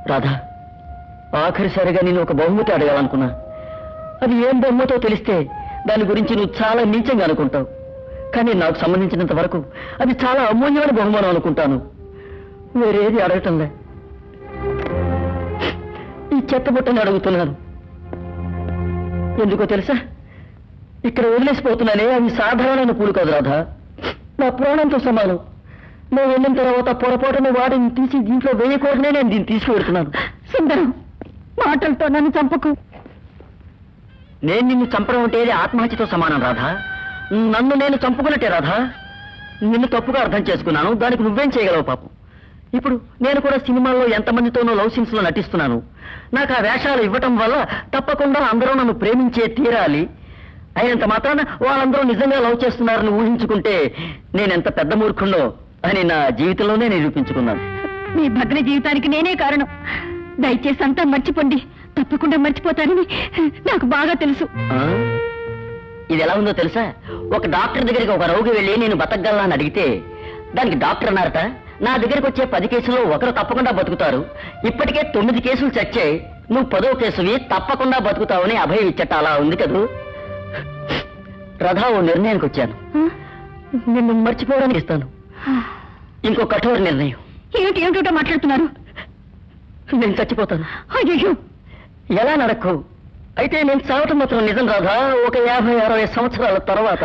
రాధా, ఆఖరిసారిగా నేను ఒక బహుమతి అడగాలనుకున్నా. అది ఏం బహుమతో తెలిస్తే దాని గురించి నువ్వు చాలా నీచంగా అనుకుంటావు. కానీ నాకు సంబంధించినంత వరకు అది చాలా అమూల్యమైన బహుమానం అనుకుంటాను. వేరేది అడగటంలే. ఈ చెత్తబుట్టని అడుగుతున్నాను. ఎందుకో తెలుసా, ఇక్కడ వదిలేసిపోతున్నానే అవి సాధారణమైన పూలు కాదు రాధా. నా ప్రాణంతో సమానం. నేను వెళ్ళిన తర్వాత పొరపాటును వాడిని తీసి దీంట్లో వేయకూడనే నేను దీన్ని తీసుకువెడుతున్నాను. సుందరం, మాటలతో నన్ను చంపకు. నేను నిన్ను చంపడం అంటే ఆత్మహత్యతో సమానం రాధా. నన్ను నేను చంపుకున్నట్టే రాధా. నిన్ను తప్పుగా అర్థం చేసుకున్నాను, దానికి నువ్వేం చేయగలవు పాపం. ఇప్పుడు నేను కూడా సినిమాల్లో ఎంతమందితోనో లవ్ సీన్స్ లో నటిస్తున్నాను. నాకు ఆ వేషాలు ఇవ్వటం వల్ల తప్పకుండా అందరూ నన్ను ప్రేమించే తీరాలి. అయినంత మాత్రాన వాళ్ళందరూ నిజంగా లవ్ చేస్తున్నారని ఊహించుకుంటే నేనెంత పెద్ద మూర్ఖుండో అని నా జీవితంలోనే నిరూపించుకున్నాను. మీ భగ్న జీవితానికి నేనే కారణం. దయచేసి అంతా మర్చిపోండి. తప్పకుండా మర్చిపోతానని నాకు బాగా తెలుసు. ఇది ఎలా ఉందో తెలుసా, ఒక డాక్టర్ దగ్గరికి ఒక రోగి వెళ్ళి నేను బతకగలనా అని అడిగితే దానికి డాక్టర్ అన్నారట, నా దగ్గరికి వచ్చే 10 కేసుల్లో ఒకరు తప్పకుండా బతుకుతారు. ఇప్పటికే 9 కేసులు చచ్చాయి, నువ్వు 10వ కేసువి తప్పకుండా బతుకుతావని అభయం ఇచ్చట. అలా ఉంది కదూ. రథా, ఓ నిర్ణయానికి వచ్చాను. నిన్ను మర్చిపోవడానికి ఇస్తాను. ఇంకో కఠోర నిర్ణయం. ఏమిటో మాట్లాడుతున్నారు? నేను చచ్చిపోతాను. అయ్యో, ఎలా నడక్కు? అయితే నేను చావటం మాత్రం నిజం రాధా. ఒక 50-60 సంవత్సరాల తర్వాత.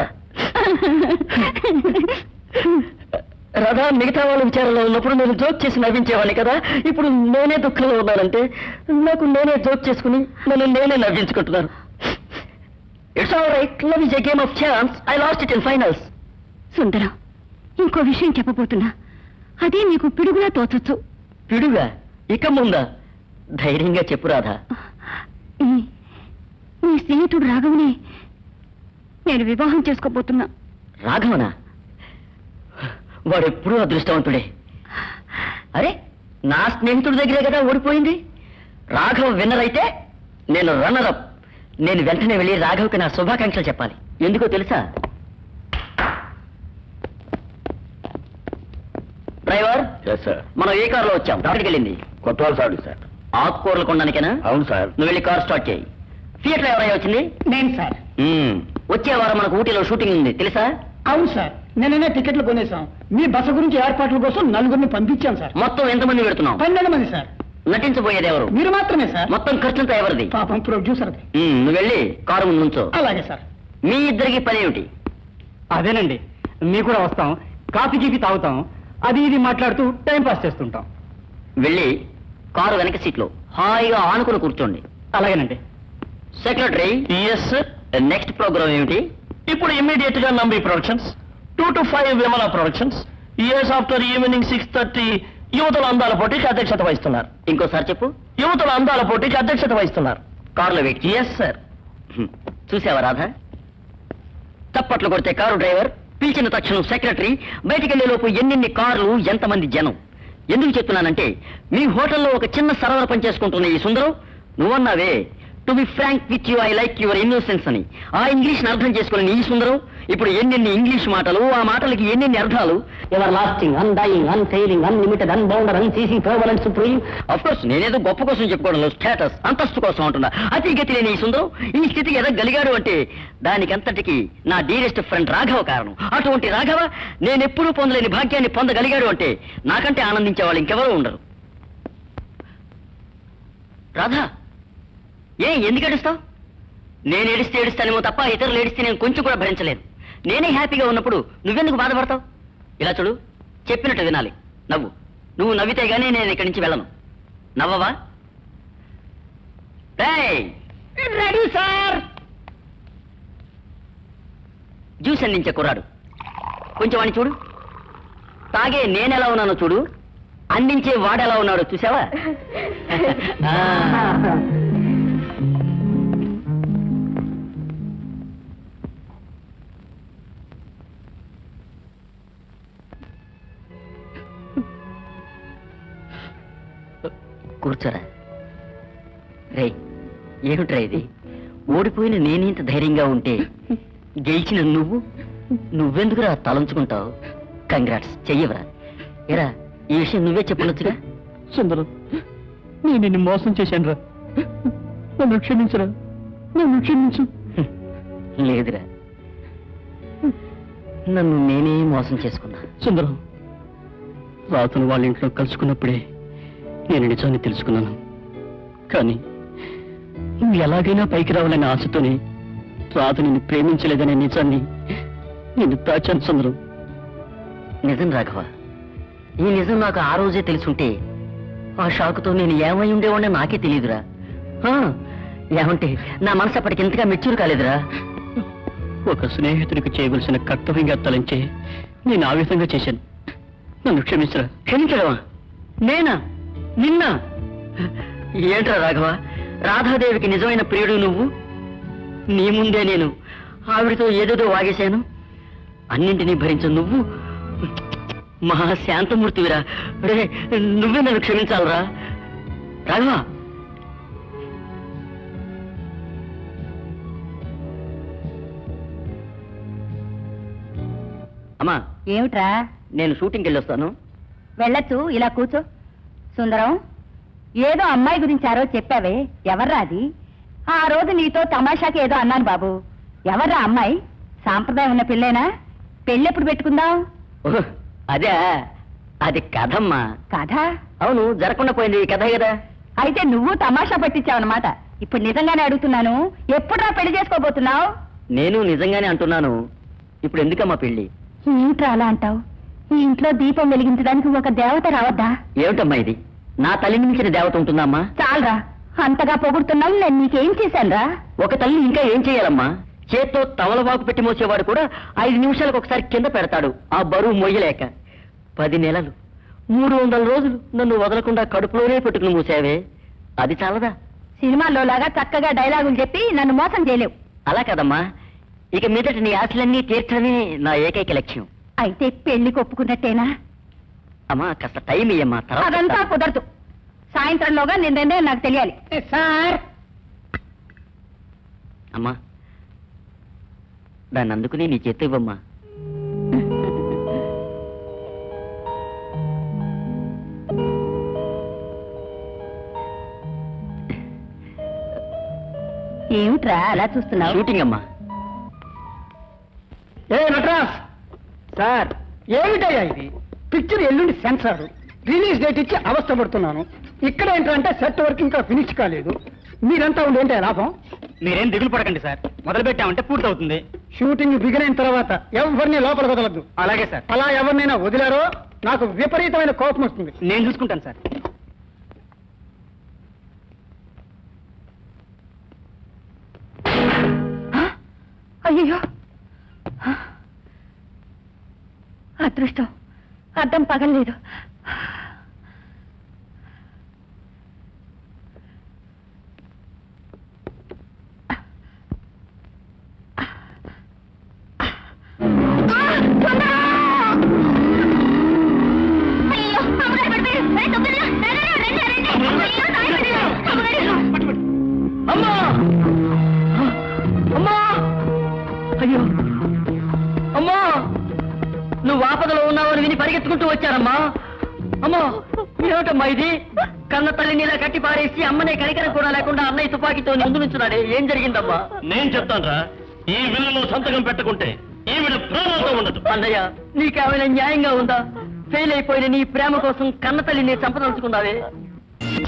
రాధా, మిగతా వాళ్ళ విచారంలో ఉన్నప్పుడు నేను జోక్ చేసి నవ్వించేవాడిని కదా. ఇప్పుడు నేనే దుఃఖంలో ఉన్నానంటే నాకు నేనే జోక్ చేసుకుని నన్ను నేనే నవ్వించుకుంటున్నాను. It's all right. Love is a game of chance. I lost it in finals. Sundaram, ఇంకో విషయం చెప్పబోతున్నా. అదే నీకు పిడుగులా తోచొచ్చు. పిడుగా? ఇక ముందా? ధైర్యంగా చెప్పు రాధా. నీ స్నేహితుడు రాఘవని నేను వివాహం చేసుకోబోతున్నా. రాఘవనా? వాడెప్పుడూ అదృష్టవంతుడే. అరే, నా స్నేహితుడి దగ్గరే కదా ఓడిపోయింది. రాఘవ విన్నర్ అయితే నేను రన్నర్ అప్. నేను వెంటనే వెళ్ళి రాఘవ్కి నా శుభాకాంక్షలు చెప్పాలి. ఎందుకో తెలుసా? డ్రైవర్, మనం ఏ కారులో వచ్చాం? ఎక్కడికి వెళ్ళింది? కొత్తవాళ్ళు సార్. ఆకుకూరలు కొనడానికేనా? అవును సార్. నువ్వు వెళ్ళి కార్ స్టార్ట్ చేయి. థియేటర్ ఎవరై వచ్చింది? నేను సార్. వచ్చే వారం మనకు ఊటీలో షూటింగ్ ఉంది తెలుసా? అవును సార్, నిన్ననే టికెట్లు కొనేసాం. మీ బస గురించి ఏర్పాట్ల కోసం 4 పంపించాం సార్. మొత్తం ఎంతమంది పెడుతున్నాం? 12 మంది సార్. నటించబోయేది ఎవరు? మీరు మాత్రమే సార్. మొత్తం ఖర్చంతా ఎవరిది? పాపం ప్రొడ్యూసర్. నువ్వు వెళ్ళి కారు ముందు నుంచో. అలాగే సార్. మీ ఇద్దరికి పని ఏమిటి? అదేనండి, మీ కూడా వస్తాం, కాఫీ గీఫీ తాగుతాం, అది ఇది మాట్లాడుతూ టైం పాస్ చేస్తుంటాం. వెళ్ళి కారు వెనక సీట్లో హాయిగా ఆనుకుని కూర్చోండి. అలాగేనండి. సెక్రటరీ. ఎస్. నెక్స్ట్ ప్రోగ్రామ్ ఏమిటి? ఇప్పుడు ఇమ్మీడియట్ గా Nambi productions 2 to 5 Vimala productions years after evening 6:30 యువతల అందాల పోటీకి అధ్యక్షత వహిస్తున్నారు. ఇంకోసారి చెప్పు. యువతల అందాల పోటీకి అధ్యక్షత వహిస్తున్నారు. కారులో వెయిట్. Yes sir. చూసావా రాధా? చప్పట్లు కొడితే కారు డ్రైవర్, పిలిచిన తక్షణం సెక్రటరీ, బయటికి వెళ్లే లోపు ఎన్నెన్ని కార్లు, ఎంతమంది జనం. ఎందుకు చెప్తున్నానంటే మీ హోటల్లో ఒక చిన్న సరవర పని చేసుకుంటున్న ఈ సుందరం నువ్వన్నావే to be frank with you, I like your innocence అని. ఆ ఇంగ్లీష్ అర్థం చేసుకుని ఈ సుందరం ఇప్పుడు ఎన్నెన్ని ఇంగ్లీష్ మాటలు, ఆ మాటలకి ఎన్నెన్ని అర్థాలు. Everlasting, undying, unfailing, unlimited, unbounded, unceasing, permanent, supreme. Of course నేనేదో గొప్ప కోసం చెప్పుకోవడంలో, స్టేటస్, అంతస్తు కోసం అంటున్నా. అతి గతి లేని ఈ సుందరం ఈ స్థితికి ఎదగలిగాడు అంటే దానికంతటికి నా డీరెస్ట్ ఫ్రెండ్ రాఘవ కారణం. అటువంటి రాఘవ నేనెప్పుడూ పొందలేని భాగ్యాన్ని పొందగలిగాడు అంటే నాకంటే ఆనందించే వాళ్ళు ఇంకెవరూ ఉండరు. రాధా, ఎందుకు ఏడుస్తావు? నేను ఏడిస్తే ఏడుస్తానేమో తప్ప ఇతరులు ఏడిస్తే నేను కొంచెం కూడా భరించలేదు. నేనే హ్యాపీగా ఉన్నప్పుడు నువ్వెందుకు బాధపడతావు? ఇలా చూడు, చెప్పినట్టు వినాలి. నువ్వు నవ్వితే గానీ నేను ఇక్కడి నుంచి వెళ్ళను. నవ్వవా? Ready sir. జ్యూస్ అందించే కుర్రాడు, కొంచెం వాడిని చూడు. తాగే నేనెలా ఉన్నానో చూడు, అందించే వాడెలా ఉన్నాడో చూసావా? కూర్చోరా. రే, ఏమిట్రా ఇది? ఓడిపోయిన నేనింత ధైర్యంగా ఉంటే గెలిచిన నువ్వెందుకురా తలంచుకుంటావు? కంగ్రాట్స్, చెయ్యవరా. ఎరా, ఈ విషయం నువ్వే చెప్పనొచ్చుగా. సుందరం, నేను నిన్ను మోసం చేశాను రా, నన్ను క్షమించరా, నన్ను క్షమించు. లేదురా, నన్ను నేనే మోసం చేసుకున్నా. సుందరం, రాతను వాళ్ళ ఇంట్లో కలుసుకున్నప్పుడే నేను నిజాన్ని తెలుసుకున్నాను. కానీ నువ్వు ఎలాగైనా పైకి రావాలనే ఆశతోనే రాత నిన్ను ప్రేమించలేదనే నిజాన్ని నిన్ను దాచాను సుందరం. నిజం రాఘవ, ఈ నిజం నాకు ఆ రోజే తెలుసుంటే ఆ షాకుతో నేను ఏమై ఉండేవాడిని నాకే తెలియదురా. ఏమంటే నా మనసు అప్పటికి ఎంతగా మెచ్యూర్ కాలేదురా. ఒక స్నేహితుడికి చేయవలసిన కర్తవ్యంగా తలంచే నేను ఆ విధంగా చేశాను. నన్ను క్షమించరా. క్షమించడమా? నేనా? నిన్న? ఏంట్రా రాఘవ, రాధాదేవికి నిజమైన ప్రియుడు నువ్వు. నీ ముందే నేను ఆవిడతో ఏదేదో వాగేశాను. అన్నింటినీ భరించ నువ్వు మహాశాంతమూర్తివిరా. రే, నువ్వే నన్ను క్షమించాలరా రాఘవ. అమ్మా. ఏమిట్రా? నేను షూటింగ్కి వెళ్ళొస్తాను. వెళ్ళొచ్చు, ఇలా కూర్చో. సుందరం, ఏదో అమ్మాయి గురించి ఆ రోజు చెప్పావే, ఎవర్రా అది? ఆ రోజు నీతో తమాషాకి ఏదో అన్నాను బాబు. ఎవర్రా అమ్మాయి? సాంప్రదాయం ఉన్న పిల్లేనా? పెళ్ళెప్పుడు పెట్టుకుందాం? అదే, అది కథమ్మా. కథ? అవును, జరగకుండా పోయింది కథ కదా. అయితే నువ్వు తమాషా పట్టించావన్నమాట. ఇప్పుడు నిజంగానే అడుగుతున్నాను, ఎప్పుడురా పెళ్లి చేసుకోబోతున్నావు? నేను నిజంగానే అంటున్నాను. ఇప్పుడు ఎందుకమ్మా పెళ్లి? ఏంట్రా అలా అంటావు? ఈ ఇంట్లో దీపం వెలిగించడానికి ఒక దేవత రావద్దా? ఏమిటమ్మా ఇది? నా తల్లిని మించిన దేవత ఉంటుందమ్మా? చాలరా, అంతగా పొగుడుతున్నావు. నేను నీకేం చేశానురా? ఒక తల్లి ఇంకా ఏం చేయాలమ్మా? చేత్తో తవలవాకు పెట్టి మోసేవాడు కూడా 5 నిమిషాలకు ఒకసారి కింద పెడతాడు ఆ బరువు మొయ్యలేక. 10 నెలలు 300 రోజులు నన్ను వదలకుండా కడుపులోనే పెట్టుకుని మూసావే, అది చాలదా? సినిమాల్లో లాగా చక్కగా డైలాగులు చెప్పి నన్ను మోసం చేయలేవు. అలా కదమ్మా, ఇక మీదట నీ ఆశలన్నీ తీర్చడమే నా ఏకైక లక్ష్యం. అయితే పెళ్లికి ఒప్పుకున్నట్టేనా? అమ్మా, కాస్త టైం ఇయ్యమ్మా. అదంతా కుదరదు. సాయంత్రంలోగా నిన్నే నాకు తెలియాలి. సార్. అమ్మా, దాన్ని అందుకుని నీ చేతి ఇవ్వమ్మా. ఏమిట్రా అలా చూస్తున్నావు? షూటింగ్ అమ్మా. ఏ నటరాజ్ సార్, ఏమిటయ్యా ఇది? పిక్చర్ ఎల్లుండి సెన్సార్, రిలీజ్ డేట్ ఇచ్చి అవస్థ పడుతున్నాను. ఇక్కడ ఏంటంటే సెట్ వర్క్ ఇంకా ఫినిష్ కాలేదు. మీరంతా ఉండి ఏంటో లాభం? మీరేం దిగులు పడకండి సార్, మొదలు పెట్టామంటే పూర్తవుతుంది. షూటింగ్ బిగిన తర్వాత ఎవరిని లోపల వదలద్దు. అలాగే సార్. అలా ఎవరినైనా వదిలారో నాకు విపరీతమైన కోపం వస్తుంది. నేను చూసుకుంటాను సార్. అయ్యో, అదృష్టం, అద్దం పగలలేదు. అమ్మా అమ్మా, అయ్యో అమ్మా, నువ్వు ఆపదలో ఉన్నావని విని పరిగెత్తుకుంటూ వచ్చారమ్మా. అమ్మా, ఏమిటమ్మా ఇది? కన్న తల్లిని ఇలా కట్టి పారేసి అమ్మనే కనికరం కూడా లేకుండా అన్నయ్య తుపాకీతో ముందు నుంచున్నాడే, ఏం జరిగిందమ్మా? నేను చెప్తానురా, ఈ బిల్లులో సంతకం పెట్టుకుంటే ఈవిడ ప్రాణాలతో ఉండదు. అన్నయ్య, నీకేమైనా న్యాయంగా ఉందా? ఫెయిల్ అయిపోయిన నీ ప్రేమ కోసం కన్న తల్లిని చంపదలుచుకున్నావే.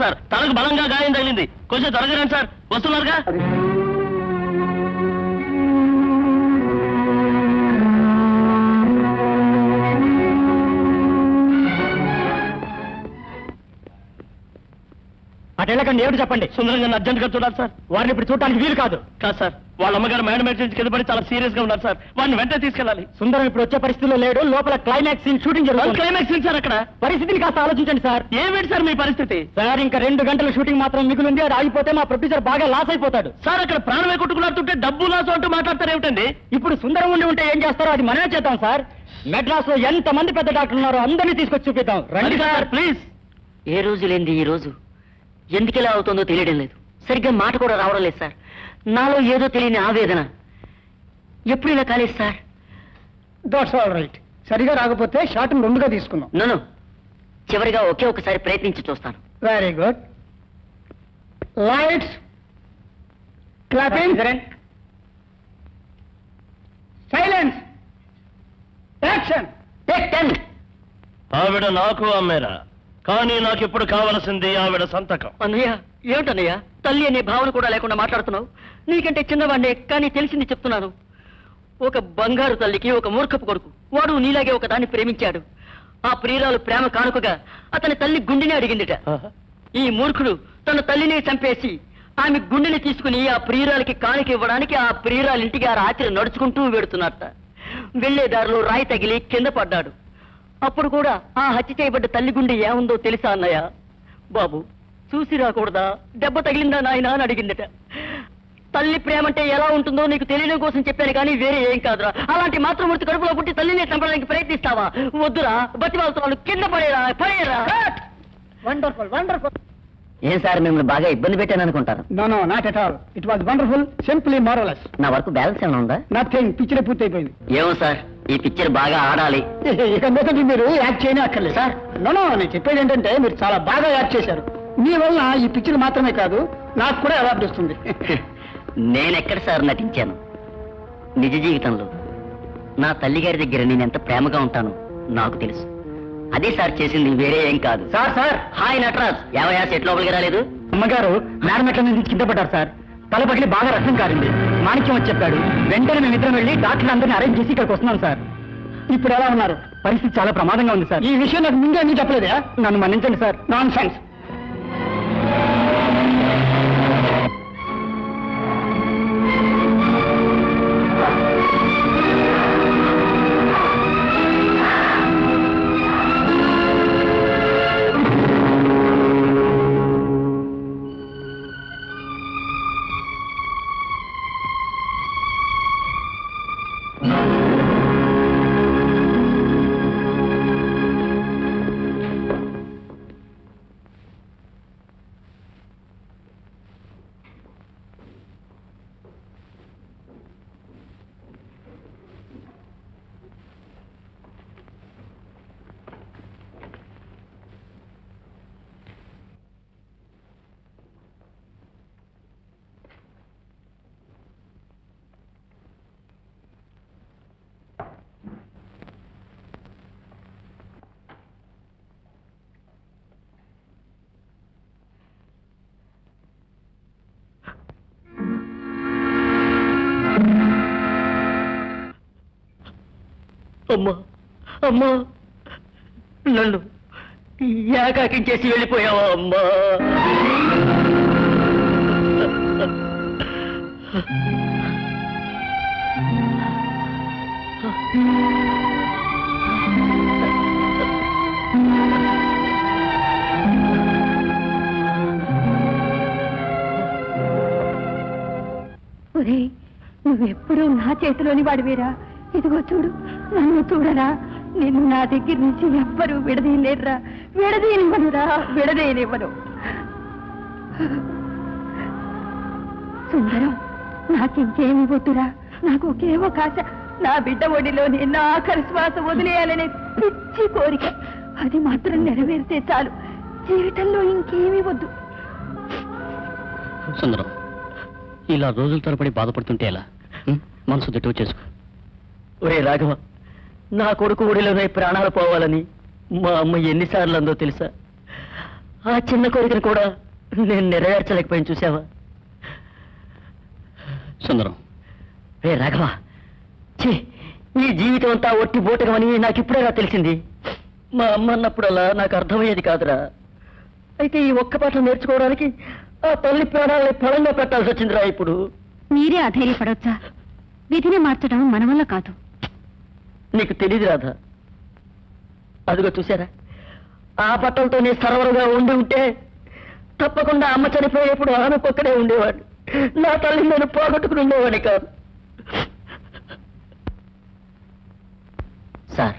సార్, తనకు బలంగా గాయం తగిలింది, కొంచెం త్వరగా రండి సార్. వస్తున్నారుగా? అటు వెళ్ళకండి, ఏమిటి చెప్పండి. సుందరంగా అర్జెంట్ గా చూడాలి సార్. వారిని ఇప్పుడు చూడటానికి వీలు కాదు. కాదు సార్, వాళ్ళ అమ్మగారు మేడం ఎమర్జెన్సీ కింద పడి చాలా సీరియస్ గా ఉన్నారు సార్. వాడిని వెంటనే తీసుకెళ్ళాలి. సుందరం ఇప్పుడు వచ్చే పరిస్థితిలో లేడు. లోపల క్లైమాక్స్ సీన్ షూటింగ్ జరుగుతుంది. క్లైమాక్స్ సార్ అక్కడ. పరిస్థితిని కాస్త ఆలోచించండి సార్. ఏమిటి సార్ మీ పరిస్థితి? సార్, ఇంకా 2 గంటల షూటింగ్ మాత్రం మిగిలింది. అది ఆగిపోతే మా ప్రొడ్యూసర్ బాగా లాస్ అయిపోతాడు. సార్, అక్కడ ప్రాణమే కొట్టుకులాడుతుంటే డబ్బు లాస్ అంటూ మాట్లాడతారు ఏమిటండి? ఇప్పుడు సుందరం ఉంటే ఏం చేస్తారో అది మనమే చేద్దాం సార్. మెడ్రాస్ లో ఎంత మంది పెద్ద డాక్టర్లు ఉన్నారో అందరినీ తీసుకొచ్చి చూపిద్దాం. రండి సార్, ప్లీజ్. ఏ రోజు లేనిది ఈ రోజు ఎందుకెలా అవుతుందో తెలియడం లేదు. సరిగ్గా మాట కూడా రావడం లేదు సార్. నాలో ఏదో తెలియని ఆవేదన. ఎప్పుడు ఇలా కాలేదు సార్. That's all right. సరిగా రాకపోతే షార్ట్ 2గా తీసుకున్నాం. నన్ను చివరిగా ఒకే ఒకసారి ప్రయత్నించి చూస్తాను. Very good. Lights, clapping, silence, action. Take 10. ఆవిడ నాకు అమ్మేరా, కానీ నాకు ఇప్పుడు కావలసింది ఆవిడ సంతకం. అన్నయ్య, ఏమిటన్నయ్య తల్లి అనే భావన కూడా లేకుండా మాట్లాడుతున్నావు? నీకంటే చిన్నవాడినే, కానీ తెలిసింది చెప్తున్నాను. ఒక బంగారు తల్లికి ఒక మూర్ఖపు కొడుకు. వాడు నీలాగే ఒక దాన్ని ప్రేమించాడు. ఆ ప్రియురాలు ప్రేమ కానుకగా అతని తల్లి గుండెని అడిగిందిట. ఈ మూర్ఖుడు తన తల్లిని చంపేసి ఆమె గుండెని తీసుకుని ఆ ప్రియురాలకి కానుక ఇవ్వడానికి ఆ ప్రియురాలింటికి ఆ రాత్రి నడుచుకుంటూ వెడుతున్నట్ట. వెళ్లే దారిలో రాయి తగిలి కింద పడ్డాడు. అప్పుడు కూడా ఆ హత్య చేయబడ్డ తల్లి గుండె ఏముందో తెలుసా అన్నయ్య? బాబు, చూసి రాకూడదా? దెబ్బ తగిలిందా నాయన అని అడిగిందట. తల్లి ప్రేమంటే ఎలా ఉంటుందో నీకు తెలియడం కోసం చెప్పాను, కానీ వేరే ఏం కాదురా. అలాంటి మాతృమూర్తి కడుపులో పుట్టి తల్లిని చంపడానికి ప్రయత్నిస్తావా? వద్దురా, బతిమాలుతున్నాను, కింద పడేరా, పడేరా. Wonderful, wonderful. ఏం సార్, మిమ్మల్ని బాగా ఇబ్బంది పెట్టాను అనుకుంటారు? No no, not at all. It was wonderful, simply marvellous. నా వరకు బ్యాలెన్స్ ఏమైనా ఉందా? నథింగ్. పిక్చర్ పూర్తయిపోయింది. ఏమో సార్, ఈ పిక్చర్ బాగా ఆడాలి. ఇక మీదట మీరు యాక్ట్ చేయనే అక్కర్లేదు సార్. నో నో, నేను చెప్పేది ఏంటంటే మీరు చాలా బాగా యాక్ట్ చేశారు. మీ వల్ల ఈ పిక్చర్ మాత్రమే కాదు, నాకు కూడా అవార్డు వస్తుంది. నేనెక్కడ సార్ నటించాను? నిజ జీవితంలో నా తల్లిగారి దగ్గర నేను ఎంత ప్రేమగా ఉంటానో నాకు తెలుసు. అదే సార్ చేసింది, వేరే ఏం కాదు. సార్ సార్, హాయ్ నటరాజ్, ఏవయా సెట్ లోపలికి రాలేదు? అమ్మగారు మేడం ఎట్ల నుంచి కింద పడ్డారు సార్. తల పగిలి బాగా రక్తం కారింది. మాణిక్యం వచ్చి చెప్పాడు. వెంటనే మేమిద్దరం వెళ్ళి డాక్టర్ అందరినీ అరేంజ్ చేసి ఇక్కడికి వస్తున్నాం సార్. ఇప్పుడు ఎలా ఉన్నారు? పరిస్థితి చాలా ప్రమాదంగా ఉంది సార్. ఈ విషయం నాకు ముందే అన్ని చెప్పలేదా? నన్ను మన్నించండి సార్. Non sense. అమ్మా అమ్మా నన్ను ఏకాకించేసి వెళ్ళిపోయావా అమ్మా? ఒరేయ్, నువ్వెప్పుడూ నా చేతిలోని వాడివేరా. ఇదిగో చూడు, నన్ను చూడరా. నిన్ను నా దగ్గర నుంచి ఎవ్వరూ విడదీయలేరురా. విడదీయనివ్వనురా, విడదీయనివ్వను. సుందరం, నాకింకేమి వద్దురా. నాకు ఒకే ఒక ఆశ, నా బిడ్డ ఒడిలోని నా ఆఖరి శ్వాస వదిలేయాలనే పిచ్చి కోరిక. అది మాత్రం నెరవేరితే చాలు. జీవితంలో ఇంకేమీ వద్దు. సుందరం, ఇలా రోజుల తరబడి బాధపడుతుంటే ఎలా? మనసు దిట్టువ చేసుకో. ఒరే రాఘవ, నా కొడుకు ఒడిలోనే ప్రాణాలు పోవాలని మా అమ్మ ఎన్నిసార్లు అందో తెలుసా? ఆ చిన్న కోరికను కూడా నేను నెరవేర్చలేకపోయాను, చూసావా? సుందరం, రే రాఘవ, ఛీ, ఈ జీవితం అంతా ఒట్టి బోటకమని నాకు ఇప్పుడేగా తెలిసింది. మా అమ్మ అన్నప్పుడల్లా నాకు అర్థమయ్యేది కాదురా. అయితే ఈ ఒక్క పాఠం నేర్చుకోవడానికి ఆ తల్లి ప్రాణాలని ఫలంగా పెట్టాల్సి వచ్చిందిరా ఇప్పుడు. మీరే అధైర్యపడవచ్చా? విధిని మార్చడం మన వల్ల కాదు. నీకు తెలియదు రాధా. అదిగో చూసారా, ఆ బట్టలతోనే సర్వరుగా ఉండి ఉంటే తప్పకుండా అమ్మ చనిపోయేప్పుడు ఆమెకొక్కడే ఉండేవాడు. నా తల్లి నేను పోగొట్టుకుని ఉండేవాడిని కాదు. సార్,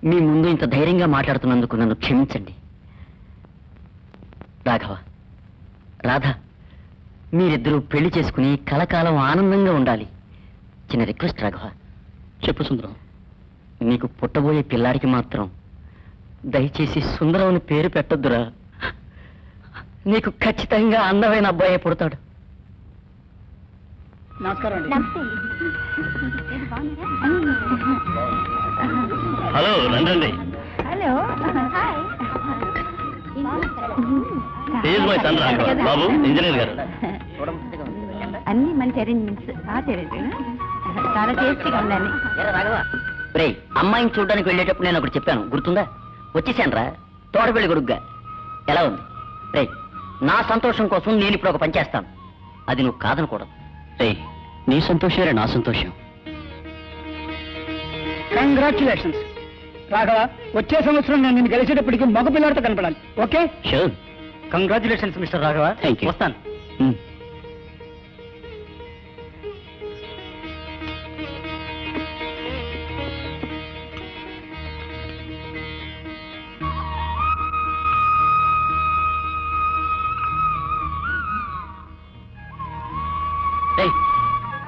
మీ ముందు ఇంత ధైర్యంగా మాట్లాడుతున్నందుకు నన్ను క్షమించండి. రాఘవ, రాధా, మీరిద్దరూ పెళ్లి చేసుకుని కలకాలం ఆనందంగా ఉండాలి. చిన్న రిక్వెస్ట్ రాఘవ. చెప్పు సుందరం. నీకు పుట్టబోయే పిల్లాడికి మాత్రం దయచేసి సుందరం అని పేరు పెట్టొద్దురా. నీకు ఖచ్చితంగా అందమైన అబ్బాయి పుడతాడు. నమస్కారం అండి. హలో, రండి. Hello, my son Raghava. Babu engineer గారు. అన్ని మంచి అరేంజ్మెంట్స్. చాలా టేస్టీగా ఉండాలి. రే, అమ్మాయిని చూడడానికి వెళ్ళేటప్పుడు నేను ఒకటి చెప్పాను, గుర్తుందా? వచ్చేసాను రా, తోటపల్లి కొడుగ్గా. ఎలా ఉంది? రే, నా సంతోషం కోసం నేను ఇప్పుడు ఒక పని చేస్తాను. అది నువ్వు కాదనకూడదు. రే, నీ సంతోషమే నా సంతోషం. కంగ్రాచులేషన్స్ రాఘవ. వచ్చే సంవత్సరం నేను నిన్ను గెలిచేటప్పటికి మగ పిల్లడితో కనపడాలి. Okay? Sure. Congratulations mister Raghava. Thank you. వస్తాను.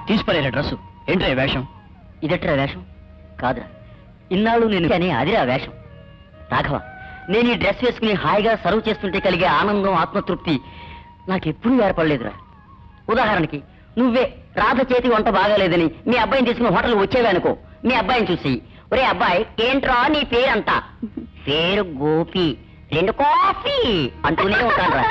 తీసిపోలేరా డ్రెస్సు? ఏంట్రా వేషం? ఇదట్రా వేషం కాదురా. ఇన్నాళ్ళు నేను కానీ అదిరా వేషం. రాఘవ, నేను ఈ డ్రెస్ వేసుకుని హాయిగా సర్వ్ చేస్తుంటే కలిగే ఆనందం, ఆత్మతృప్తి నాకెప్పుడూ ఏర్పడలేదురా. ఉదాహరణకి, నువ్వే రాధ చేతి వంట బాగాలేదని మీ అబ్బాయిని తీసుకుని హోటల్ వచ్చేవనుకో. మీ అబ్బాయిని చూసి, ఒరే అబ్బాయి, ఏంట్రా నీ పేరంతా? పేరు గోపి, 2 కాఫీ అంటూనే ఉంటాను రా.